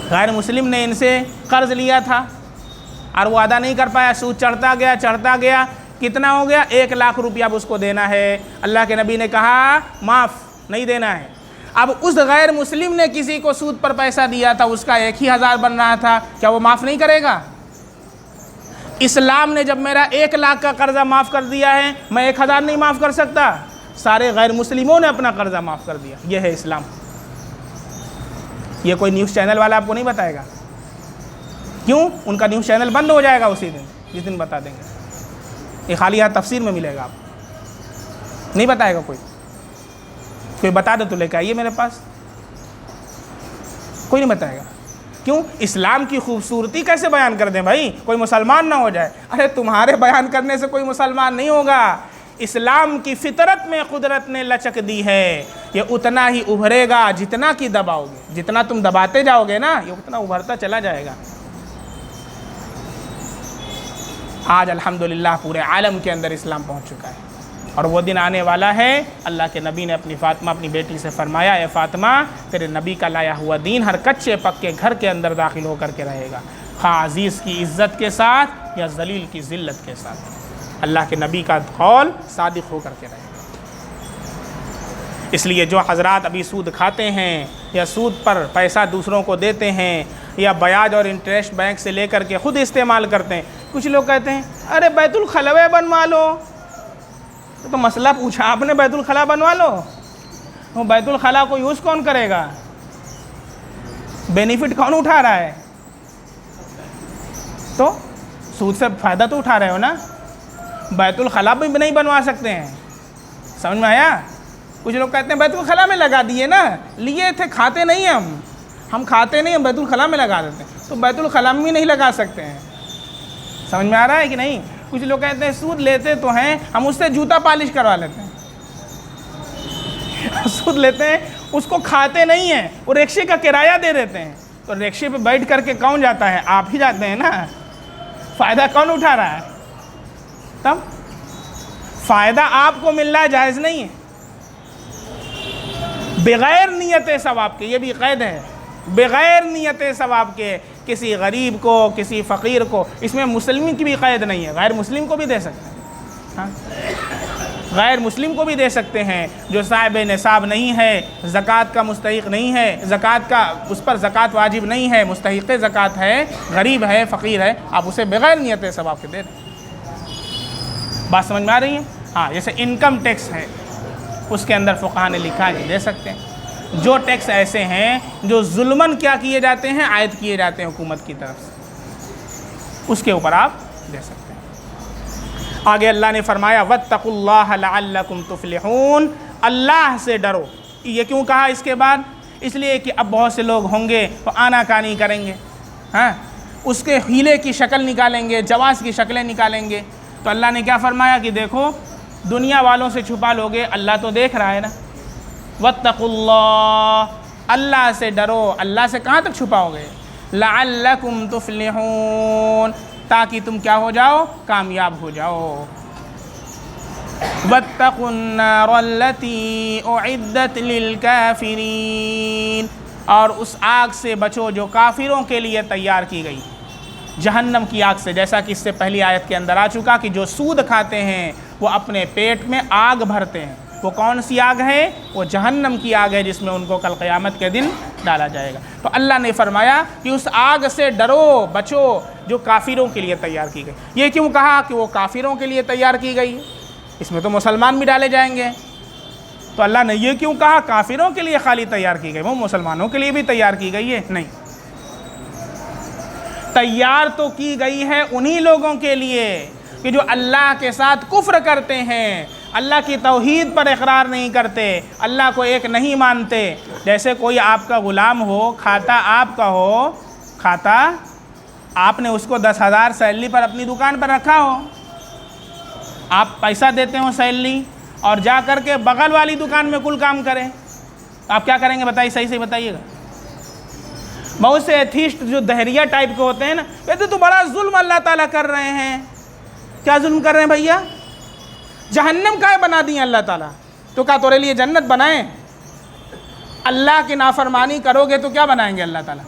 غیر مسلم نے ان سے قرض لیا تھا اور وہ ادا نہیں کر پایا، سود چڑھتا گیا، کتنا ہو گیا؟ 1 لاکھ روپیہ اب اس کو دینا ہے۔ اللہ کے نبی نے کہا معاف نہیں دینا ہے۔ اب اس غیر مسلم نے کسی کو سود پر پیسہ دیا تھا، اس کا 1,000 بن رہا تھا، کیا وہ معاف نہیں کرے گا؟ اسلام نے جب میرا 1 لاکھ کا قرضہ معاف کر دیا ہے، میں 1,000 نہیں معاف کر سکتا؟ سارے غیر مسلموں نے اپنا قرضہ معاف کر دیا۔ یہ ہے اسلام۔ یہ کوئی نیوز چینل والا آپ کو نہیں بتائے گا، کیوں؟ ان کا نیوز چینل بند ہو جائے گا اسی دن، جس دن بتا دیں گے۔ یہ خالی یہاں تفسیر میں ملے گا، آپ نہیں بتائے گا کوئی بتا دے تو لے کے آئیے میرے پاس، کوئی نہیں بتائے گا۔ کیوں؟ اسلام کی خوبصورتی کیسے بیان کر دیں بھائی، کوئی مسلمان نہ ہو جائے؟ ارے تمہارے بیان کرنے سے کوئی مسلمان نہیں ہوگا۔ اسلام کی فطرت میں قدرت نے لچک دی ہے، یہ اتنا ہی ابھرے گا جتنا کہ دباؤ گے، جتنا تم دباتے جاؤ گے نا یہ اتنا ابھرتا چلا جائے گا۔ آج الحمدللہ پورے عالم کے اندر اسلام پہنچ چکا ہے۔ اور وہ دن آنے والا ہے، اللہ کے نبی نے اپنی فاطمہ اپنی بیٹی سے فرمایا، اے فاطمہ تیرے نبی کا لایا ہوا دین ہر کچے پکے گھر کے اندر داخل ہو کر کے رہے گا، خواہ عزیز کی عزت کے ساتھ یا ذلیل کی ذلت کے ساتھ، اللہ کے نبی کا قول صادق ہو کر کے رہے گا۔ اس لیے جو حضرات ابھی سود کھاتے ہیں یا سود پر پیسہ دوسروں کو دیتے ہیں یا بیاج اور انٹرسٹ بینک سے لے کر کے خود استعمال کرتے ہیں، کچھ لوگ کہتے ہیں ارے بیت الخلا بنوا لو، تو مسئلہ پوچھا آپ نے، بیت الخلا بنوا لو، وہ بیت الخلا کو یوز کون کرے گا؟ بینیفٹ کون اٹھا رہا ہے؟ تو سود سے فائدہ تو اٹھا رہے ہو نا، بیت الخلا بھی نہیں بنوا سکتے ہیں، سمجھ میں آیا؟ کچھ لوگ کہتے ہیں بیت الخلا میں لگا دیے نا، لیے تھے، کھاتے نہیں ہم کھاتے نہیں، ہم بیت الخلا میں لگا دیتے ہیں، تو بیت الخلا میں نہیں لگا سکتے ہیں، سمجھ میں آ رہا ہے کہ نہیں؟ کچھ لوگ کہتے ہیں سود لیتے تو ہیں، ہم اس سے جوتا پالش کروا لیتے ہیں، سود لیتے ہیں اس کو کھاتے نہیں ہیں، وہ رکشے کا کرایہ دے دیتے ہیں، تو رکشے پہ بیٹھ کر کے کون جاتا ہے؟ آپ ہی جاتے ہیں نا، فائدہ کون اٹھا رہا ہے؟ تب فائدہ آپ کو مل رہا ہے، جائز نہیں ہے، بغیر نیت ثواب کے، یہ بھی قید ہے، بغیر نیت ثواب کے کسی غریب کو، کسی فقیر کو، اس میں مسلم کی بھی قید نہیں ہے، غیر مسلم کو بھی دے سکتے ہیں، ہاں غیر مسلم کو بھی دے سکتے ہیں، جو صاحب نصاب نہیں ہے، زکوٰۃ کا مستحق نہیں ہے، زکوٰۃ کا اس پر زکوٰۃ واجب نہیں ہے، مستحق زکوٰۃ ہے، غریب ہے، فقیر ہے، آپ اسے بغیر نیت ثواب کے دے دیں۔ بات سمجھ میں آ رہی ہے؟ ہاں، جیسے انکم ٹیکس ہے، اس کے اندر فقہاء نے لکھا ہے کہ دے سکتے ہیں۔ جو ٹیکس ایسے ہیں جو ظلماً کیا کیے جاتے ہیں، عائد کیے جاتے ہیں حکومت کی طرف سے، اس کے اوپر آپ دے سکتے ہیں۔ آگے اللہ نے فرمایا وَاتَّقُوا اللَّهَ لَعَلَّكُمْ تُفْلِحُونَ، اللہ سے ڈرو۔ یہ کیوں کہا اس کے بعد؟ اس لیے کہ اب بہت سے لوگ ہوں گے تو آنا کانی کریں گے، ہاں اس کے حیلے کی شکل نکالیں گے، جواز کی شکلیں نکالیں گے، تو اللہ نے کیا فرمایا کہ دیکھو دنیا والوں سے چھپا لوگے، اللہ تو دیکھ رہا ہے نا۔ وَاتَّقُوا اللَّهَ، اللہ سے ڈرو، اللہ سے کہاں تک چھپاؤ گے؟ لَعَلَّكُمْ تُفْلِحُونَ، تاکہ تم کیا ہو جاؤ؟ کامیاب ہو جاؤ۔ وَاتَّقُوا النَّارَ الَّتِي أُعِدَّتْ لِلْكَافِرِينَ، اور اس آگ سے بچو جو کافروں کے لیے تیار کی گئی، جہنم کی آگ سے، جیسا کہ اس سے پہلی آیت کے اندر آ چکا کہ جو سود کھاتے ہیں وہ اپنے پیٹ میں آگ بھرتے ہیں۔ وہ کون سی آگ ہے؟ وہ جہنم کی آگ ہے، جس میں ان کو کل قیامت کے دن ڈالا جائے گا۔ تو اللہ نے فرمایا کہ اس آگ سے ڈرو، بچو جو کافروں کے لیے تیار کی گئی۔ یہ کیوں کہا کہ وہ کافروں کے لیے تیار کی گئی؟ اس میں تو مسلمان بھی ڈالے جائیں گے، تو اللہ نے یہ کیوں کہا کافروں کے لیے خالی تیار کی گئی؟ وہ مسلمانوں کے لیے بھی تیار کی گئی ہے؟ نہیں، تیار تو کی گئی ہے انہی لوگوں کے لیے کہ جو اللہ کے ساتھ کفر کرتے ہیں، اللہ کی توحید پر اقرار نہیں کرتے، اللہ کو ایک نہیں مانتے۔ جیسے کوئی آپ کا غلام ہو، کھاتا آپ کا ہو، کھاتا آپ نے اس کو 10,000 سیلری پر اپنی دکان پر رکھا ہو، آپ پیسہ دیتے ہو سیلری، اور جا کر کے بغل والی دکان میں کل کام کریں، آپ کیا کریں گے بتائیے؟ صحیح سے بتائیے گا۔ بہت سے ایتھیسٹ جو دہریہ ٹائپ کے ہوتے ہیں نا، کہتے تو بڑا ظلم اللہ تعالیٰ کر رہے ہیں۔ کیا ظلم کر رہے ہیں بھیا؟ جہنم کا بنا دی اللہ تعالیٰ، تو کیا تیرے لیے جنت بنائیں؟ اللہ کی نافرمانی کرو گے تو کیا بنائیں گے اللہ تعالیٰ؟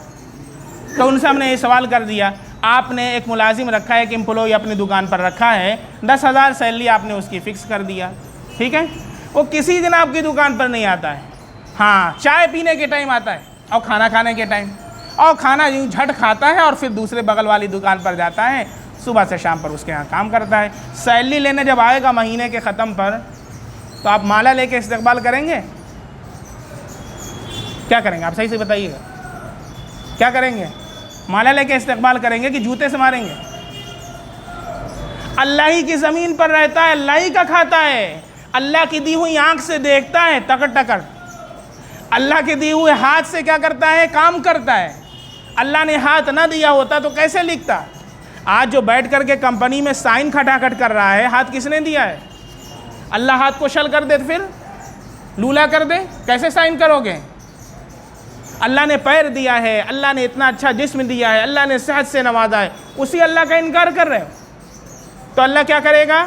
تو ان سے ہم نے یہ سوال کر دیا، آپ نے ایک ملازم رکھا ہے، ایک امپلائی اپنی دکان پر رکھا ہے، 10,000 سیلری آپ نے اس کی فکس کر دیا، ٹھیک ہے؟ وہ کسی دن آپ کی دکان پر نہیں آتا ہے، ہاں چائے پینے کے ٹائم آتا ہے اور کھانا کھانے کے ٹائم، اور کھانا یوں جھٹ کھاتا ہے اور پھر دوسرے بغل والی دکان پر جاتا ہے، صبح سے شام پر اس کے ہاں کام کرتا ہے۔ سیلری لینے جب آئے گا مہینے کے ختم پر، تو آپ مالا لے کے استقبال کریں گے؟ کیا کریں گے آپ؟ صحیح سے بتائیے گا، کیا کریں گے؟ مالا لے کے استقبال کریں گے کہ جوتے سے ماریں گے؟ اللہ ہی کی زمین پر رہتا ہے، اللہ ہی کا کھاتا ہے، اللہ کی دی ہوئی آنکھ سے دیکھتا ہے ٹکر ٹکر، اللہ کے دیے ہوئے ہاتھ سے کیا کرتا ہے؟ کام کرتا ہے۔ اللہ نے ہاتھ نہ دیا ہوتا تو کیسے لکھتا؟ آج جو بیٹھ کر کے کمپنی میں سائن کھٹاکھٹ کر رہا ہے، ہاتھ کس نے دیا ہے؟ اللہ ہاتھ کو شل کر دے پھر لولا کر دے، کیسے سائن کرو گے؟ اللہ نے پیر دیا ہے، اللہ نے اتنا اچھا جسم دیا ہے، اللہ نے صحت سے نوازا ہے، اسی اللہ کا انکار کر رہے ہو، تو اللہ کیا کرے گا؟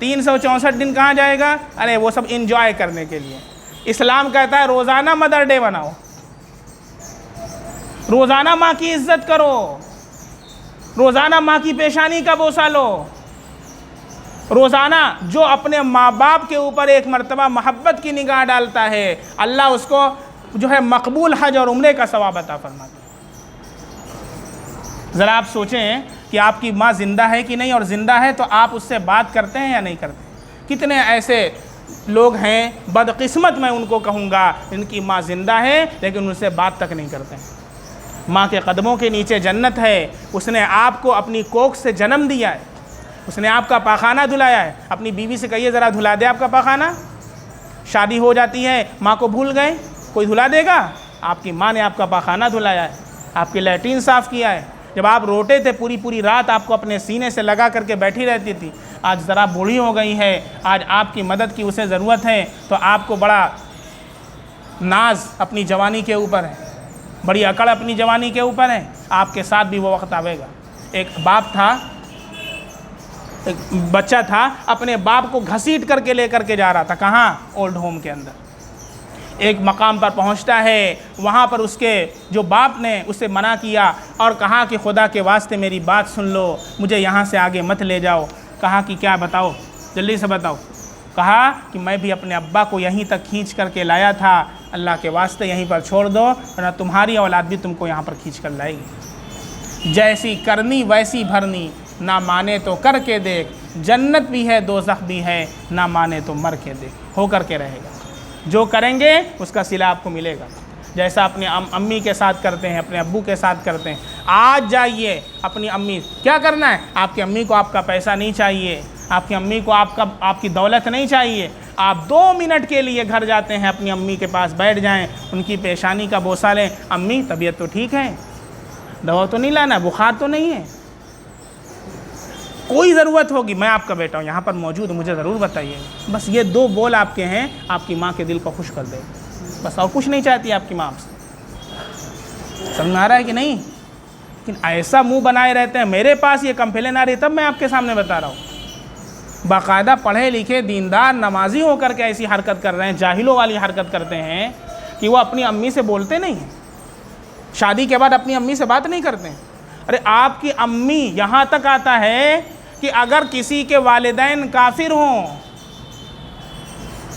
364 دن کہاں جائے گا؟ ارے وہ سب انجوائے کرنے کے لیے۔ اسلام کہتا ہے روزانہ مدر ڈے بناؤ، روزانہ ماں کی عزت کرو، روزانہ ماں کی پیشانی کا بوسہ لو، روزانہ جو اپنے ماں باپ کے اوپر ایک مرتبہ محبت کی نگاہ ڈالتا ہے اللہ اس کو جو ہے مقبول حج اور عمرے کا ثواب عطا فرماتا ہے۔ ذرا آپ سوچیں کہ آپ کی ماں زندہ ہے کہ نہیں، اور زندہ ہے تو آپ اس سے بات کرتے ہیں یا نہیں کرتے؟ کتنے ایسے لوگ ہیں بدقسمت میں ان کو کہوں گا ان کی ماں زندہ ہے لیکن ان سے بات تک نہیں کرتے ہیں۔ ماں کے قدموں کے نیچے جنت ہے، اس نے آپ کو اپنی کوکھ سے جنم دیا ہے، اس نے آپ کا پاخانہ دھلایا ہے۔ اپنی بیوی سے کہیے ذرا دھلا دے آپ کا پاخانہ۔ شادی ہو جاتی ہے، ماں کو بھول گئے، کوئی دھلا دے گا؟ آپ کی ماں نے آپ کا پاخانہ دھلایا ہے، آپ کی لیٹرین صاف کیا ہے۔ جب آپ روتے تھے پوری پوری رات آپ کو اپنے سینے سے لگا کر کے بیٹھی رہتی تھی، آج ذرا بوڑھی ہو گئی ہے، آج آپ کی مدد کی اسے ضرورت ہے، تو آپ کو بڑا ناز اپنی جوانی کے اوپر ہے، بڑی اکڑ اپنی جوانی کے اوپر ہے۔ آپ کے ساتھ بھی وہ وقت آئے گا۔ ایک باپ تھا، ایک بچہ تھا، اپنے باپ کو گھسیٹ کر کے لے کر کے جا رہا تھا، کہاں؟ اولڈ ہوم کے اندر۔ ایک مقام پر پہنچتا ہے، وہاں پر اس کے جو باپ نے اسے منع کیا اور کہا کہ خدا کے واسطے میری بات سن لو، مجھے یہاں سے آگے مت لے جاؤ۔ کہا کہ کیا بتاؤ، جلدی سے بتاؤ۔ کہا کہ میں بھی اپنے ابا کو یہیں تک کھینچ کر کے لایا تھا، اللہ کے واسطے یہیں پر چھوڑ دو ورنہ تمہاری اولاد بھی تم کو یہاں پر کھینچ کر لائے گی۔ جیسی کرنی ویسی بھرنی، نہ مانے تو کر کے دیکھ، جنت بھی ہے دوزخ بھی ہے، نہ مانے تو مر کے دیکھ۔ ہو کر کے رہے گا، جو کریں گے اس کا صلہ آپ کو ملے گا۔ جیسا اپنی امی کے ساتھ کرتے ہیں، اپنے ابو کے ساتھ کرتے ہیں۔ آج جائیے اپنی امی، کیا کرنا ہے؟ آپ کی امی کو آپ کا پیسہ نہیں چاہیے، آپ کی امی کو آپ کی دولت نہیں چاہیے، آپ 2 منٹ کے لیے گھر جاتے ہیں، اپنی امی کے پاس بیٹھ جائیں، ان کی پیشانی کا بوسہ لیں۔ امی طبیعت تو ٹھیک ہے، دوا تو نہیں لانا، بخار تو نہیں ہے، کوئی ضرورت ہوگی میں آپ کا بیٹا ہوں، یہاں پر موجود ہوں، مجھے ضرور بتائیے۔ بس یہ 2 بول آپ کے ہیں، آپ کی ماں کے دل کو خوش کر دے، بس اور کچھ نہیں چاہتی آپ کی ماں آپ سے۔ سمجھ میں آ رہا ہے کہ نہیں؟ لیکن ایسا منہ بنائے رہتے ہیں، میرے پاس یہ کمپلین آ رہی ہے تب میں آپ کے سامنے بتا رہا ہوں۔ باقاعدہ پڑھے لکھے دیندار نمازی ہو کر کے ایسی حرکت کر رہے ہیں، جاہلوں والی حرکت کرتے ہیں کہ وہ اپنی امی سے بولتے نہیں ہیں، شادی کے بعد اپنی امی سے بات نہیں کرتے ہیں۔ ارے آپ کی امی، یہاں تک آتا ہے کہ اگر کسی کے والدین کافر ہوں،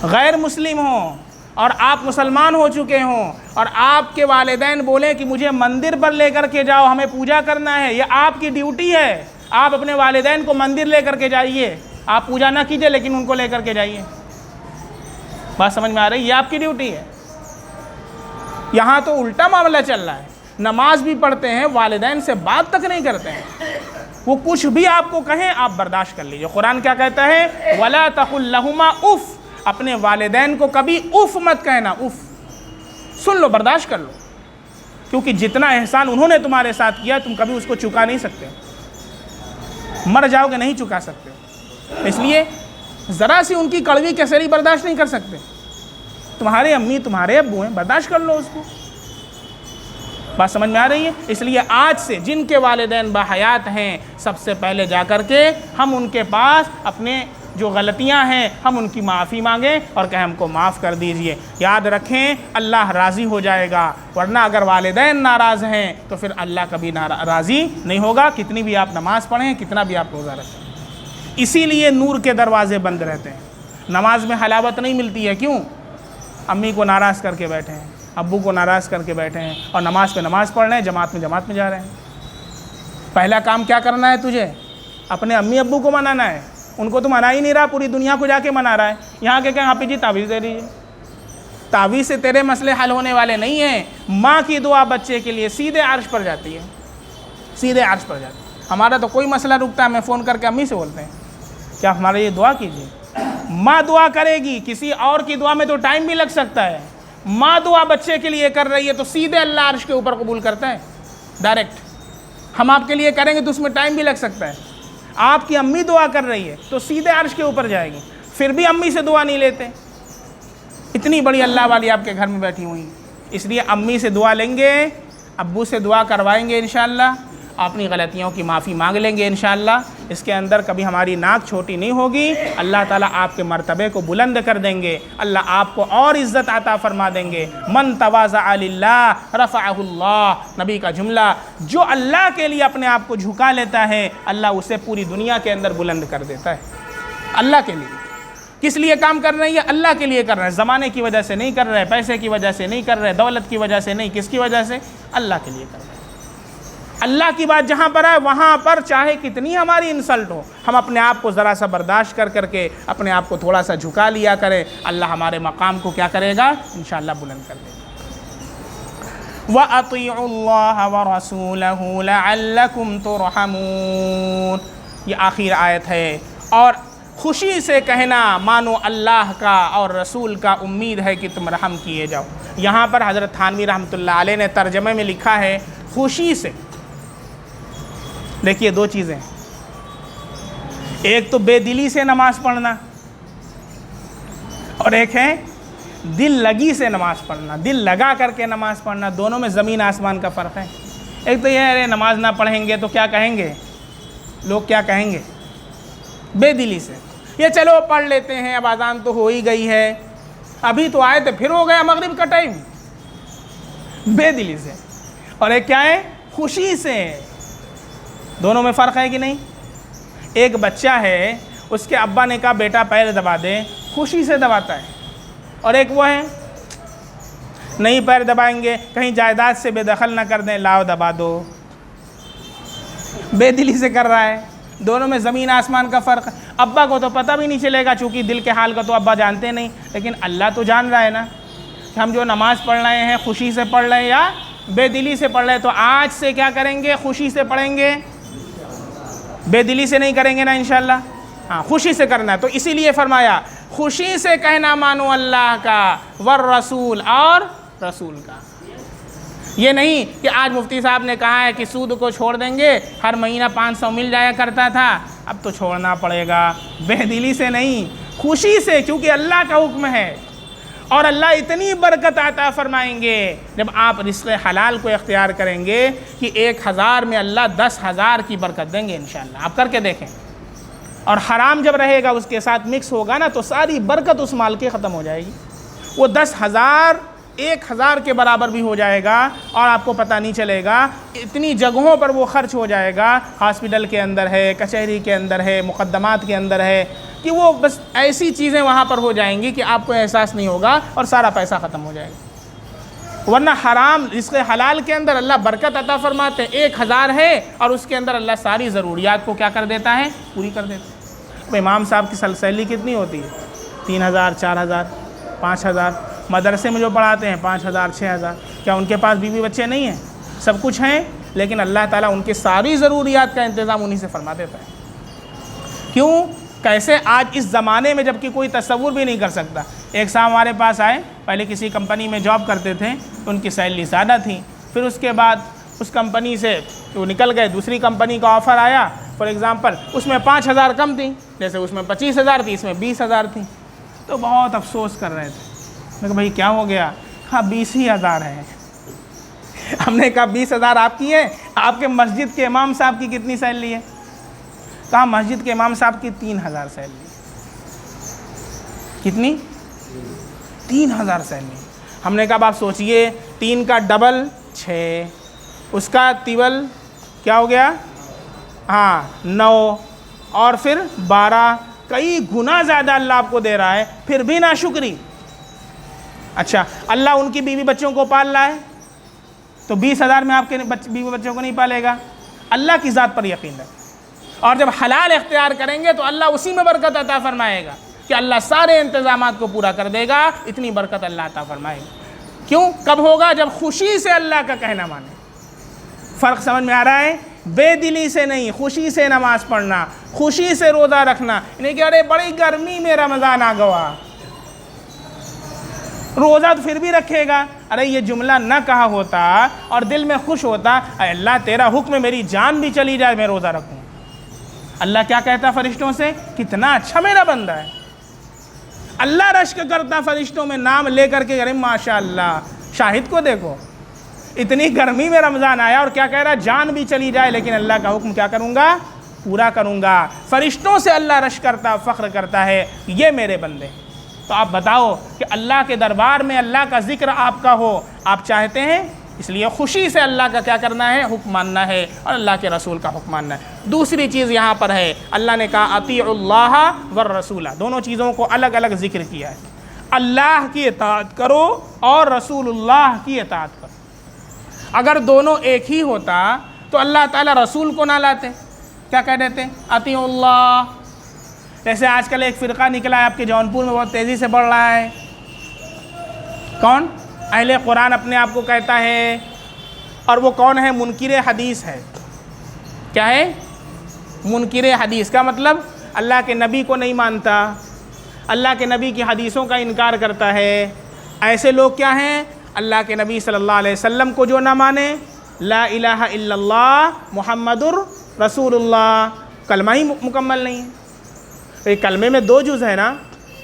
غیر مسلم ہوں اور آپ مسلمان ہو چکے ہوں اور آپ کے والدین بولیں کہ مجھے مندر پر لے کر کے جاؤ، ہمیں پوجا کرنا ہے، یہ آپ کی ڈیوٹی ہے، آپ اپنے والدین کو مندر لے کر کے جائیے، آپ پوجا نہ کیجئے لیکن ان کو لے کر کے جائیے۔ بات سمجھ میں آ رہی ہے؟ یہ آپ کی ڈیوٹی ہے۔ یہاں تو الٹا معاملہ چل رہا ہے، نماز بھی پڑھتے ہیں، والدین سے بات تک نہیں کرتے ہیں، وہ کچھ بھی آپ کو کہیں آپ برداشت کر لیجئے۔ قرآن کیا کہتا ہے؟ وَلَا تَقُلْ لَهُمَا اُف، اپنے والدین کو کبھی اف مت کہنا، اف، سن لو، برداشت کر لو، کیونکہ جتنا احسان انہوں نے تمہارے ساتھ کیا تم کبھی اس کو چکا نہیں سکتے، مر جاؤ گے نہیں چکا سکتے، اس لیے ذرا سی ان کی کڑوی کسری برداشت نہیں کر سکتے۔ تمہارے امی تمہارے ابو ہیں، برداشت کر لو اس کو۔ بات سمجھ میں آ رہی ہے؟ اس لیے آج سے جن کے والدین باحیات ہیں، سب سے پہلے جا کر کے ہم ان کے پاس اپنے جو غلطیاں ہیں ہم ان کی معافی مانگیں اور کہیں ہم کو معاف کر دیجئے۔ یاد رکھیں اللہ راضی ہو جائے گا، ورنہ اگر والدین ناراض ہیں تو پھر اللہ کبھی راضی نہیں ہوگا، کتنی بھی آپ نماز پڑھیں، کتنا بھی آپ روزہ رکھیں۔ اسی لیے نور کے دروازے بند رہتے ہیں، نماز میں حلاوت نہیں ملتی ہے۔ کیوں؟ امی کو ناراض کر کے بیٹھے ہیں، ابو کو ناراض کر کے بیٹھے ہیں اور نماز پہ نماز پڑھ رہے ہیں، جماعت میں جا رہے ہیں۔ پہلا کام کیا کرنا ہے تجھے؟ اپنے امی ابو کو منانا ہے، ان کو تو منا ہی نہیں رہا، پوری دنیا کو جا کے منا رہا ہے۔ یہاں کے کہیں حافظ جی تعویذ دے دیجیے، تعویذ سے تیرے مسئلے حل ہونے والے نہیں ہیں۔ ماں کی دعا بچے کے لیے سیدھے عرش پر جاتی ہے، سیدھے عرش پر جاتی ہے۔ ہمارا تو کوئی مسئلہ رکتا ہے، ہمیں فون کر کے امی سے بولتے ہیں کیا ہمارے یہ دعا کیجیے، ماں دعا کرے گی، کسی اور کی دعا میں تو ٹائم بھی لگ سکتا ہے، ماں دعا بچے کے لیے کر رہی ہے تو سیدھے اللہ عرش کے اوپر قبول کرتا ہے ڈائریکٹ۔ ہم آپ کے لیے کریں گے تو اس میں ٹائم بھی لگ سکتا ہے، آپ کی امی دعا کر رہی ہے تو سیدھے عرش کے اوپر جائے گی، پھر بھی امی سے دعا نہیں لیتے۔ اتنی بڑی اللہ والی آپ کے گھر میں بیٹھی ہوئی، اس لیے امی سے دعا لیں گے، ابو سے دعا کروائیں گے انشاءاللہ، اپنی غلطیوں کی معافی مانگ لیں گے انشاءاللہ، اس کے اندر کبھی ہماری ناک چھوٹی نہیں ہوگی، اللہ تعالیٰ آپ کے مرتبے کو بلند کر دیں گے، اللہ آپ کو اور عزت عطا فرما دیں گے۔ من تواضع للہ رفعہ اللہ، نبی کا جملہ، جو اللہ کے لیے اپنے آپ کو جھکا لیتا ہے اللہ اسے پوری دنیا کے اندر بلند کر دیتا ہے۔ اللہ کے لیے کس لیے کام کر رہے ہیں؟ یہ اللہ کے لیے کر رہے ہیں، زمانے کی وجہ سے نہیں کر رہے، پیسے کی وجہ سے نہیں کر رہے، دولت کی وجہ سے نہیں، کس کی وجہ سے؟ اللہ کے لیے کر رہے ہیں۔ اللہ کی بات جہاں پر ہے وہاں پر چاہے کتنی ہماری انسلٹ ہو، ہم اپنے آپ کو ذرا سا برداشت کر کے اپنے آپ کو تھوڑا سا جھکا لیا کریں، اللہ ہمارے مقام کو کیا کرے گا؟ انشاءاللہ بلند کر دے گا۔ وَأَطِيعُوا اللَّهَ وَرَسُولَهُ لَعَلَّكُمْ تُرْحَمُونَ، یہ آخر آیت ہے۔ اور خوشی سے کہنا مانو اللہ کا اور رسول کا، امید ہے کہ تم رحم کیے جاؤ۔ یہاں پر حضرت تھانوی رحمۃ اللہ علیہ نے ترجمے میں لکھا ہے خوشی سے، دیکھیے دو چیزیں، ایک تو بے دلی سے نماز پڑھنا اور ایک ہے دل لگی سے نماز پڑھنا، دل لگا کر کے نماز پڑھنا، دونوں میں زمین آسمان کا فرق ہے۔ ایک تو یہ ہے نماز نہ پڑھیں گے تو کیا کہیں گے لوگ، کیا کہیں گے؟ بے دلی سے یہ چلو پڑھ لیتے ہیں، اب اذان تو ہو ہی گئی ہے، ابھی تو آئے تھے پھر ہو گیا مغرب کا ٹائم، بے دلی سے۔ اور ایک کیا ہے؟ خوشی سے۔ دونوں میں فرق ہے کہ نہیں؟ ایک بچہ ہے، اس کے ابا نے کہا بیٹا پیر دبا دے، خوشی سے دباتا ہے، اور ایک وہ ہے نہیں پیر دبائیں گے، کہیں جائیداد سے بے دخل نہ کر دیں، لاؤ دبا دو، بے دلی سے کر رہا ہے۔ دونوں میں زمین آسمان کا فرق ہے۔ ابا کو تو پتہ بھی نہیں چلے گا چونکہ دل کے حال کا تو ابا جانتے نہیں، لیکن اللہ تو جان رہا ہے نا کہ ہم جو نماز پڑھ رہے ہیں خوشی سے پڑھ رہے ہیں یا بے دلی سے پڑھ رہے ہیں۔ تو آج سے کیا کریں گے؟ خوشی سے پڑھیں گے، بے دلی سے نہیں کریں گے نا انشاءاللہ، ہاں خوشی سے کرنا ہے۔ تو اسی لیے فرمایا خوشی سے کہنا مانو اللہ کا والرسول، اور رسول کا۔ یہ نہیں کہ آج مفتی صاحب نے کہا ہے کہ سود کو چھوڑ دیں گے، ہر مہینہ 500 مل جایا کرتا تھا، اب تو چھوڑنا پڑے گا، بے دلی سے نہیں، خوشی سے، کیونکہ اللہ کا حکم ہے۔ اور اللہ اتنی برکت عطا فرمائیں گے جب آپ رزق حلال کو اختیار کریں گے کہ 1000 میں اللہ 10,000 کی برکت دیں گے انشاءاللہ، آپ کر کے دیکھیں۔ اور حرام جب رہے گا اس کے ساتھ مکس ہوگا نا تو ساری برکت اس مال کی ختم ہو جائے گی، وہ 10,000 1000 کے برابر بھی ہو جائے گا اور آپ کو پتہ نہیں چلے گا، اتنی جگہوں پر وہ خرچ ہو جائے گا، ہاسپٹل کے اندر ہے، کچہری کے اندر ہے، مقدمات کے اندر ہے، کہ وہ بس ایسی چیزیں وہاں پر ہو جائیں گی کہ آپ کو احساس نہیں ہوگا اور سارا پیسہ ختم ہو جائے گا۔ ورنہ حرام رزق حلال کے اندر اللہ برکت عطا فرماتے ہیں، 1000 ہے اور اس کے اندر اللہ ساری ضروریات کو کیا کر دیتا ہے؟ پوری کر دیتا ہے۔ اب امام صاحب کی سیلری کتنی ہوتی ہے؟ 3000 4000 5000، مدرسے میں جو پڑھاتے ہیں 5000 6000، کیا ان کے پاس بیوی بچے نہیں ہیں؟ سب کچھ ہیں، لیکن اللہ تعالیٰ ان کی ساری ضروریات کا انتظام انہی سے فرما دیتا ہے۔ کیوں؟ کیسے؟ آج اس زمانے میں جب کہ کوئی تصور بھی نہیں کر سکتا۔ ایک صاحب ہمارے پاس آئے، پہلے کسی کمپنی میں جاب کرتے تھے، ان کی سیلری زیادہ تھی، پھر اس کے بعد اس کمپنی سے وہ نکل گئے، دوسری کمپنی کا آفر آیا، فار ایگزامپل اس میں 5000 کم تھی، جیسے اس میں 25000 تھی، اس میں 20000 تھی، تو بہت افسوس کر رہے تھے۔ میں کہا بھائی کیا ہو گیا؟ ہاں 20,000 ہے۔ ہم نے کہا 20,000 آپ کی ہے، آپ کے مسجد کے امام صاحب کی کتنی سیلری ہے؟ کہا مسجد کے امام صاحب کی 3000 سیلری۔ کتنی؟ 3000 سیلری۔ ہم نے کہا آپ سوچئے 3 کا ڈبل 6، اس کا تیول کیا ہو گیا؟ ہاں 9، اور پھر 12، کئی گنا زیادہ اللہ آپ کو دے رہا ہے، پھر بھی ناشکری۔ اچھا اللہ ان کی بیوی بچوں کو پال رہا ہے تو 20,000 میں آپ کے بیوی بچوں کو نہیں پالے گا؟ اللہ کی ذات پر یقین ہے۔ اور جب حلال اختیار کریں گے تو اللہ اسی میں برکت عطا فرمائے گا کہ اللہ سارے انتظامات کو پورا کر دے گا، اتنی برکت اللہ عطا فرمائے گا۔ کیوں؟ کب ہوگا؟ جب خوشی سے اللہ کا کہنا مانے۔ فرق سمجھ میں آ رہا ہے؟ بے دلی سے نہیں، خوشی سے نماز پڑھنا، خوشی سے روزہ رکھنا، نہیں کہ ارے بڑی گرمی میں رمضان آ گوا، روزہ تو پھر بھی رکھے گا، ارے یہ جملہ نہ کہا ہوتا اور دل میں خوش ہوتا، اے اللہ تیرا حکم ہے میری جان بھی چلی جائے میں روزہ رکھوں۔ اللہ کیا کہتا فرشتوں سے؟ کتنا اچھا میرا بندہ ہے۔ اللہ رشک کرتا فرشتوں میں نام لے کر کے، ارے ماشاءاللہ، شاہد کو دیکھو اتنی گرمی میں رمضان آیا اور کیا کہہ رہا ہے؟ جان بھی چلی جائے لیکن اللہ کا حکم کیا کروں گا؟ پورا کروں گا۔ فرشتوں سے اللہ رش کرتا، فخر کرتا ہے یہ میرے بندے۔ تو آپ بتاؤ کہ اللہ کے دربار میں اللہ کا ذکر آپ کا ہو، آپ چاہتے ہیں؟ اس لیے خوشی سے اللہ کا کیا کرنا ہے؟ حکم ماننا ہے اور اللہ کے رسول کا حکم ماننا ہے۔ دوسری چیز یہاں پر ہے، اللہ نے کہا اطیعوا اللہ والرسول، دونوں چیزوں کو الگ الگ ذکر کیا ہے۔ اللہ کی اطاعت کرو اور رسول اللہ کی اطاعت کرو۔ اگر دونوں ایک ہی ہوتا تو اللہ تعالیٰ رسول کو نہ لاتے، کیا کہہ دیتے؟ اطیعوا اللہ۔ جیسے آج کل ایک فرقہ نکلا ہے آپ کے جونپور میں، بہت تیزی سے بڑھ رہا ہے، کون؟ اہل قرآن اپنے آپ کو کہتا ہے، اور وہ کون ہے؟ منکر حدیث ہے۔ کیا ہے؟ منکر حدیث کا مطلب اللہ کے نبی کو نہیں مانتا، اللہ کے نبی کی حدیثوں کا انکار کرتا ہے۔ ایسے لوگ کیا ہیں؟ اللہ کے نبی صلی اللہ علیہ وسلم کو جو نہ مانے، لا الہ الا اللہ محمد رسول اللہ، کلمہ ہی مکمل نہیں ہے۔ تو یہ کلمے میں دو جز ہے نا،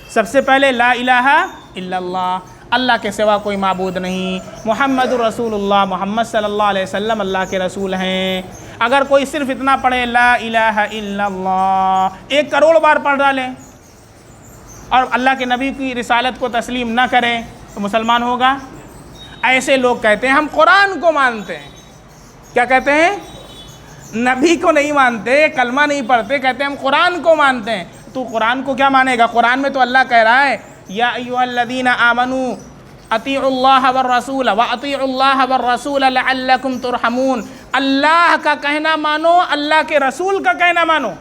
سب سے پہلے لا الہ الا اللہ، اللہ کے سوا کوئی معبود نہیں، محمد رسول اللہ، محمد صلی اللہ علیہ وسلم اللہ کے رسول ہیں۔ اگر کوئی صرف اتنا پڑھے لا الہ الا اللہ 1 کروڑ بار پڑھ ڈالے اور اللہ کے نبی کی رسالت کو تسلیم نہ کرے تو مسلمان ہوگا؟ ایسے لوگ کہتے ہیں ہم قرآن کو مانتے ہیں، کیا کہتے ہیں؟ نبی کو نہیں مانتے، کلمہ نہیں پڑھتے، کہتے ہیں ہم قرآن کو مانتے ہیں۔ تو قرآن کو کیا مانے گا؟ قرآن میں تو اللہ کہہ رہا ہے یا ایھا الذین آمنوا اطیعوا اللہ والرسول واطیعوا اللہ والرسول لعلکم ترحمون۔ اللہ کا کہنا مانو، اللہ کے رسول کا کہنا مانو۔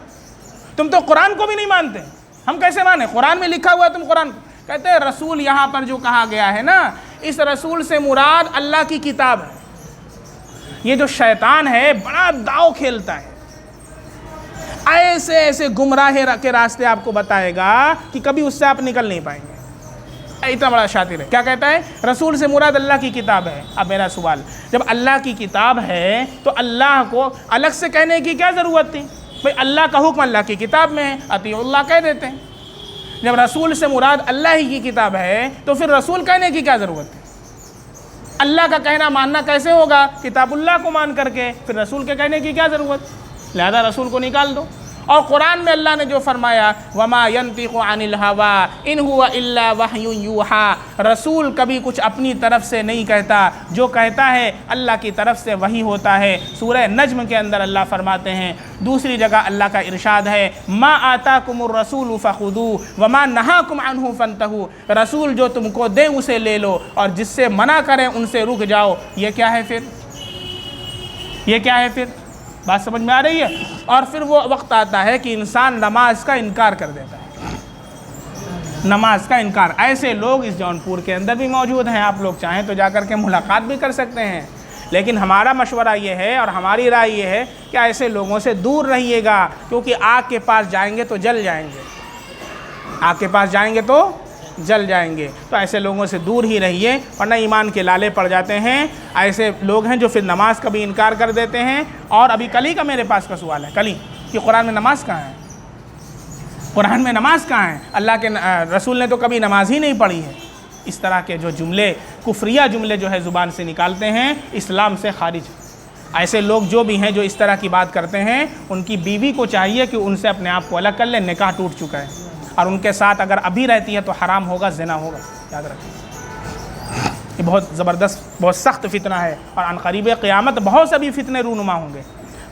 تم تو قرآن کو بھی نہیں مانتے، ہم کیسے مانیں؟ قرآن میں لکھا ہوا ہے، تم قرآن کہتے ہیں رسول یہاں پر جو کہا گیا ہے نا، اس رسول سے مراد اللہ کی کتاب ہے۔ یہ جو شیطان ہے بڑا داؤ کھیلتا ہے، ایسے ایسے گمراہ کے راستے آپ کو بتائے گا کہ کبھی اس سے آپ نکل نہیں پائیں گے۔ اتنا بڑا شاطر ہے، کیا کہتا ہے؟ رسول سے مراد اللہ کی کتاب ہے۔ اب میرا سوال، جب اللہ کی کتاب ہے تو اللہ کو الگ سے کہنے کی کیا ضرورت تھی؟ بھئی اللہ کا حکم اللہ کی کتاب میں ہے، اطیعوا اللہ کہہ دیتے ہیں۔ جب رسول سے مراد اللہ ہی کی کتاب ہے تو پھر رسول کہنے کی کیا ضرورت ہے؟ اللہ کا کہنا ماننا کیسے ہوگا؟ کتاب اللہ کو مان کر کے، پھر رسول کے کہنے کی کیا ضرورت؟ لہذا رسول کو نکال دو۔ اور قرآن میں اللہ نے جو فرمایا وَمَا يَنطِقُ عَنِ الْهَوَىٰ إِنْ هُوَ إِلَّا وَحْيٌ يُوحَىٰ، رسول کبھی کچھ اپنی طرف سے نہیں کہتا، جو کہتا ہے اللہ کی طرف سے وحی ہوتا ہے۔ سورہ نجم کے اندر اللہ فرماتے ہیں، دوسری جگہ اللہ کا ارشاد ہے مَا آتَاكُمُ الرَّسُولُ فَخُذُوهُ وَمَا نَهَاكُمْ عَنْهُ فَانْتَهُوا، رسول جو تم کو دے اسے لے لو اور جس سے منع کریں ان سے رک جاؤ۔ یہ کیا ہے پھر؟ یہ کیا ہے پھر؟ بات سمجھ میں آ رہی ہے؟ اور پھر وہ وقت آتا ہے کہ انسان نماز کا انکار کر دیتا ہے، نماز کا انکار۔ ایسے لوگ اس جونپور کے اندر بھی موجود ہیں، آپ لوگ چاہیں تو جا کر کے ملاقات بھی کر سکتے ہیں، لیکن ہمارا مشورہ یہ ہے اور ہماری رائے یہ ہے کہ ایسے لوگوں سے دور رہیے گا، کیونکہ آگ کے پاس جائیں گے تو جل جائیں گے، آگ کے پاس جائیں گے تو جل جائیں گے۔ تو ایسے لوگوں سے دور ہی رہیے ورنہ ایمان کے لالے پڑ جاتے ہیں۔ ایسے لوگ ہیں جو پھر نماز کا بھی انکار کر دیتے ہیں۔ اور ابھی کل ہی کا میرے پاس کا سوال ہے، کل ہی، کہ قرآن میں نماز کہاں ہے؟ قرآن میں نماز کہاں ہے؟ اللہ کے رسول نے تو کبھی نماز ہی نہیں پڑھی ہے۔ اس طرح کے جو جملے، کفریہ جملے جو ہے زبان سے نکالتے ہیں، اسلام سے خارج۔ ایسے لوگ جو بھی ہیں جو اس طرح کی بات کرتے ہیں، ان کی بیوی کو چاہیے کہ ان سے اپنے آپ کو الگ کر لیں، نکاح ٹوٹ چکا ہے، اور ان کے ساتھ اگر ابھی رہتی ہے تو حرام ہوگا، زنا ہوگا، یاد رکھیں۔ یہ بہت زبردست، بہت سخت فتنہ ہے، اور عن قریب قیامت بہت سے بھی فتنے رونما ہوں گے،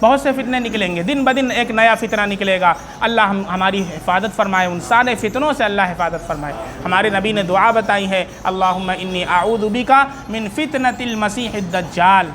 بہت سے فتنے نکلیں گے، دن بدن ایک نیا فتنہ نکلے گا۔ اللہ ہماری حفاظت فرمائے، ان سارے فتنوں سے اللہ حفاظت فرمائے۔ ہمارے نبی نے دعا بتائی ہے اللہم انی اعوذ بک من فتنۃ المسیح الدجال،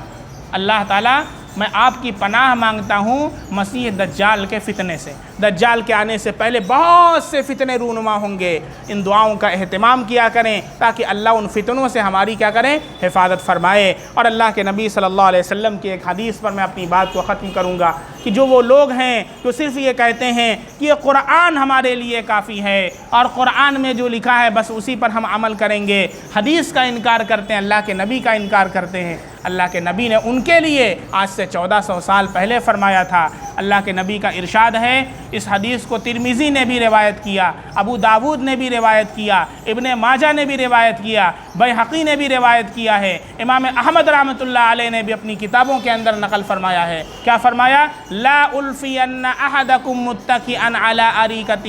اللہ تعالیٰ میں آپ کی پناہ مانگتا ہوں مسیح دجال کے فتنے سے۔ دجال کے آنے سے پہلے بہت سے فتنے رونما ہوں گے، ان دعاؤں کا اہتمام کیا کریں تاکہ اللہ ان فتنوں سے ہماری کیا کریں؟ حفاظت فرمائے۔ اور اللہ کے نبی صلی اللہ علیہ وسلم کی ایک حدیث پر میں اپنی بات کو ختم کروں گا کہ جو وہ لوگ ہیں جو صرف یہ کہتے ہیں کہ یہ قرآن ہمارے لیے کافی ہے اور قرآن میں جو لکھا ہے بس اسی پر ہم عمل کریں گے، حدیث کا انکار کرتے ہیں، اللہ کے نبی کا انکار کرتے ہیں۔ اللہ کے نبی نے ان کے لیے آج سے 1400 سال پہلے فرمایا تھا اللہ کے نبی کا ارشاد ہے، اس حدیث کو ترمذی نے بھی روایت کیا، ابو داود نے بھی روایت کیا، ابن ماجہ نے بھی روایت کیا، بیہقی نے بھی روایت کیا ہے، امام احمد رحمۃ اللہ علیہ نے بھی اپنی کتابوں کے اندر نقل فرمایا ہے۔ کیا فرمایا؟ لا الفین احدکم متکئا علی اریکتہ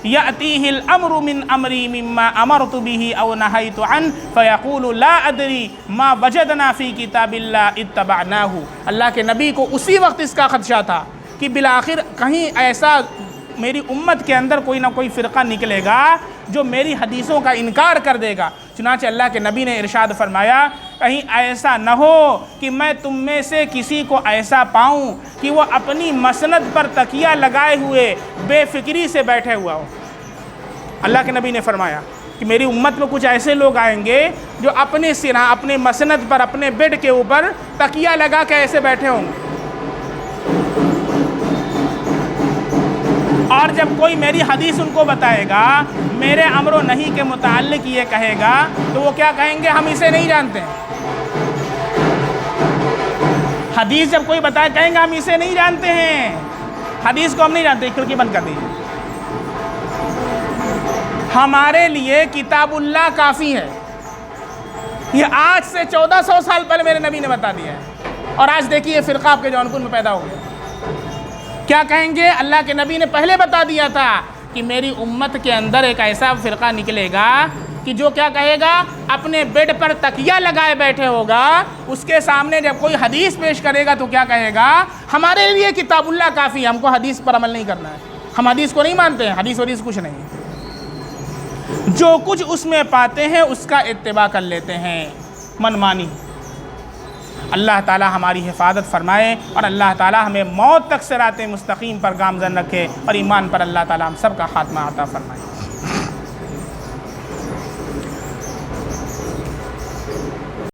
یأتیہ الامر من امری مما امرت به او نہیت عنہ فیقول لا ادری ما وجدنا فی کتاب اللہ اتبعناہ۔ اللہ کے نبی کو اسی وقت اس کا خدشہ تھا کہ بالآخر کہیں ایسا میری امت کے اندر کوئی نہ کوئی فرقہ نکلے گا جو میری حدیثوں کا انکار کر دے گا۔ چنانچہ اللہ کے نبی نے ارشاد فرمایا، کہیں ایسا نہ ہو کہ میں تم میں سے کسی کو ایسا پاؤں کہ وہ اپنی مسند پر تکیہ لگائے ہوئے بے فکری سے بیٹھے ہوا ہو۔ اللہ کے نبی نے فرمایا کہ میری امت میں کچھ ایسے لوگ آئیں گے جو اپنے سرہ، اپنے مسند پر، اپنے بیڈ کے اوپر تکیہ لگا کے ایسے بیٹھے ہوں گے، اور جب کوئی میری حدیث ان کو بتائے گا، میرے امر و نہی کے متعلق یہ کہے گا، تو وہ کیا کہیں گے؟ ہم اسے نہیں جانتے ہیں۔ حدیث جب کوئی بتائے کہیں گے ہم اسے نہیں جانتے ہیں، حدیث کو ہم نہیں جانتے۔ کھڑکی بند کر دیجیے۔ ہمارے لیے کتاب اللہ کافی ہے، یہ آج سے 1400 سال پہلے میرے نبی نے بتا دیا ہے، اور آج دیکھیے یہ فرقہ آپ کے جونپور میں پیدا ہو گیا۔ کیا کہیں گے؟ اللہ کے نبی نے پہلے بتا دیا تھا کہ میری امت کے اندر ایک ایسا فرقہ نکلے گا کہ جو کیا کہے گا؟ اپنے بیڈ پر تکیہ لگائے بیٹھے ہوگا، اس کے سامنے جب کوئی حدیث پیش کرے گا تو کیا کہے گا؟ ہمارے لیے کتاب اللہ کافی ہے، ہم کو حدیث پر عمل نہیں کرنا ہے، ہم حدیث کو نہیں مانتے ہیں، حدیث کچھ نہیں ہے، جو کچھ اس میں پاتے ہیں اس کا اتباع کر لیتے ہیں، منمانی۔ اللہ تعالی ہماری حفاظت فرمائے، اور اللہ تعالی ہمیں موت تک صراط مستقیم پر گامزن رکھے، اور ایمان پر اللہ تعالی ہم سب کا خاتمہ عطا فرمائے۔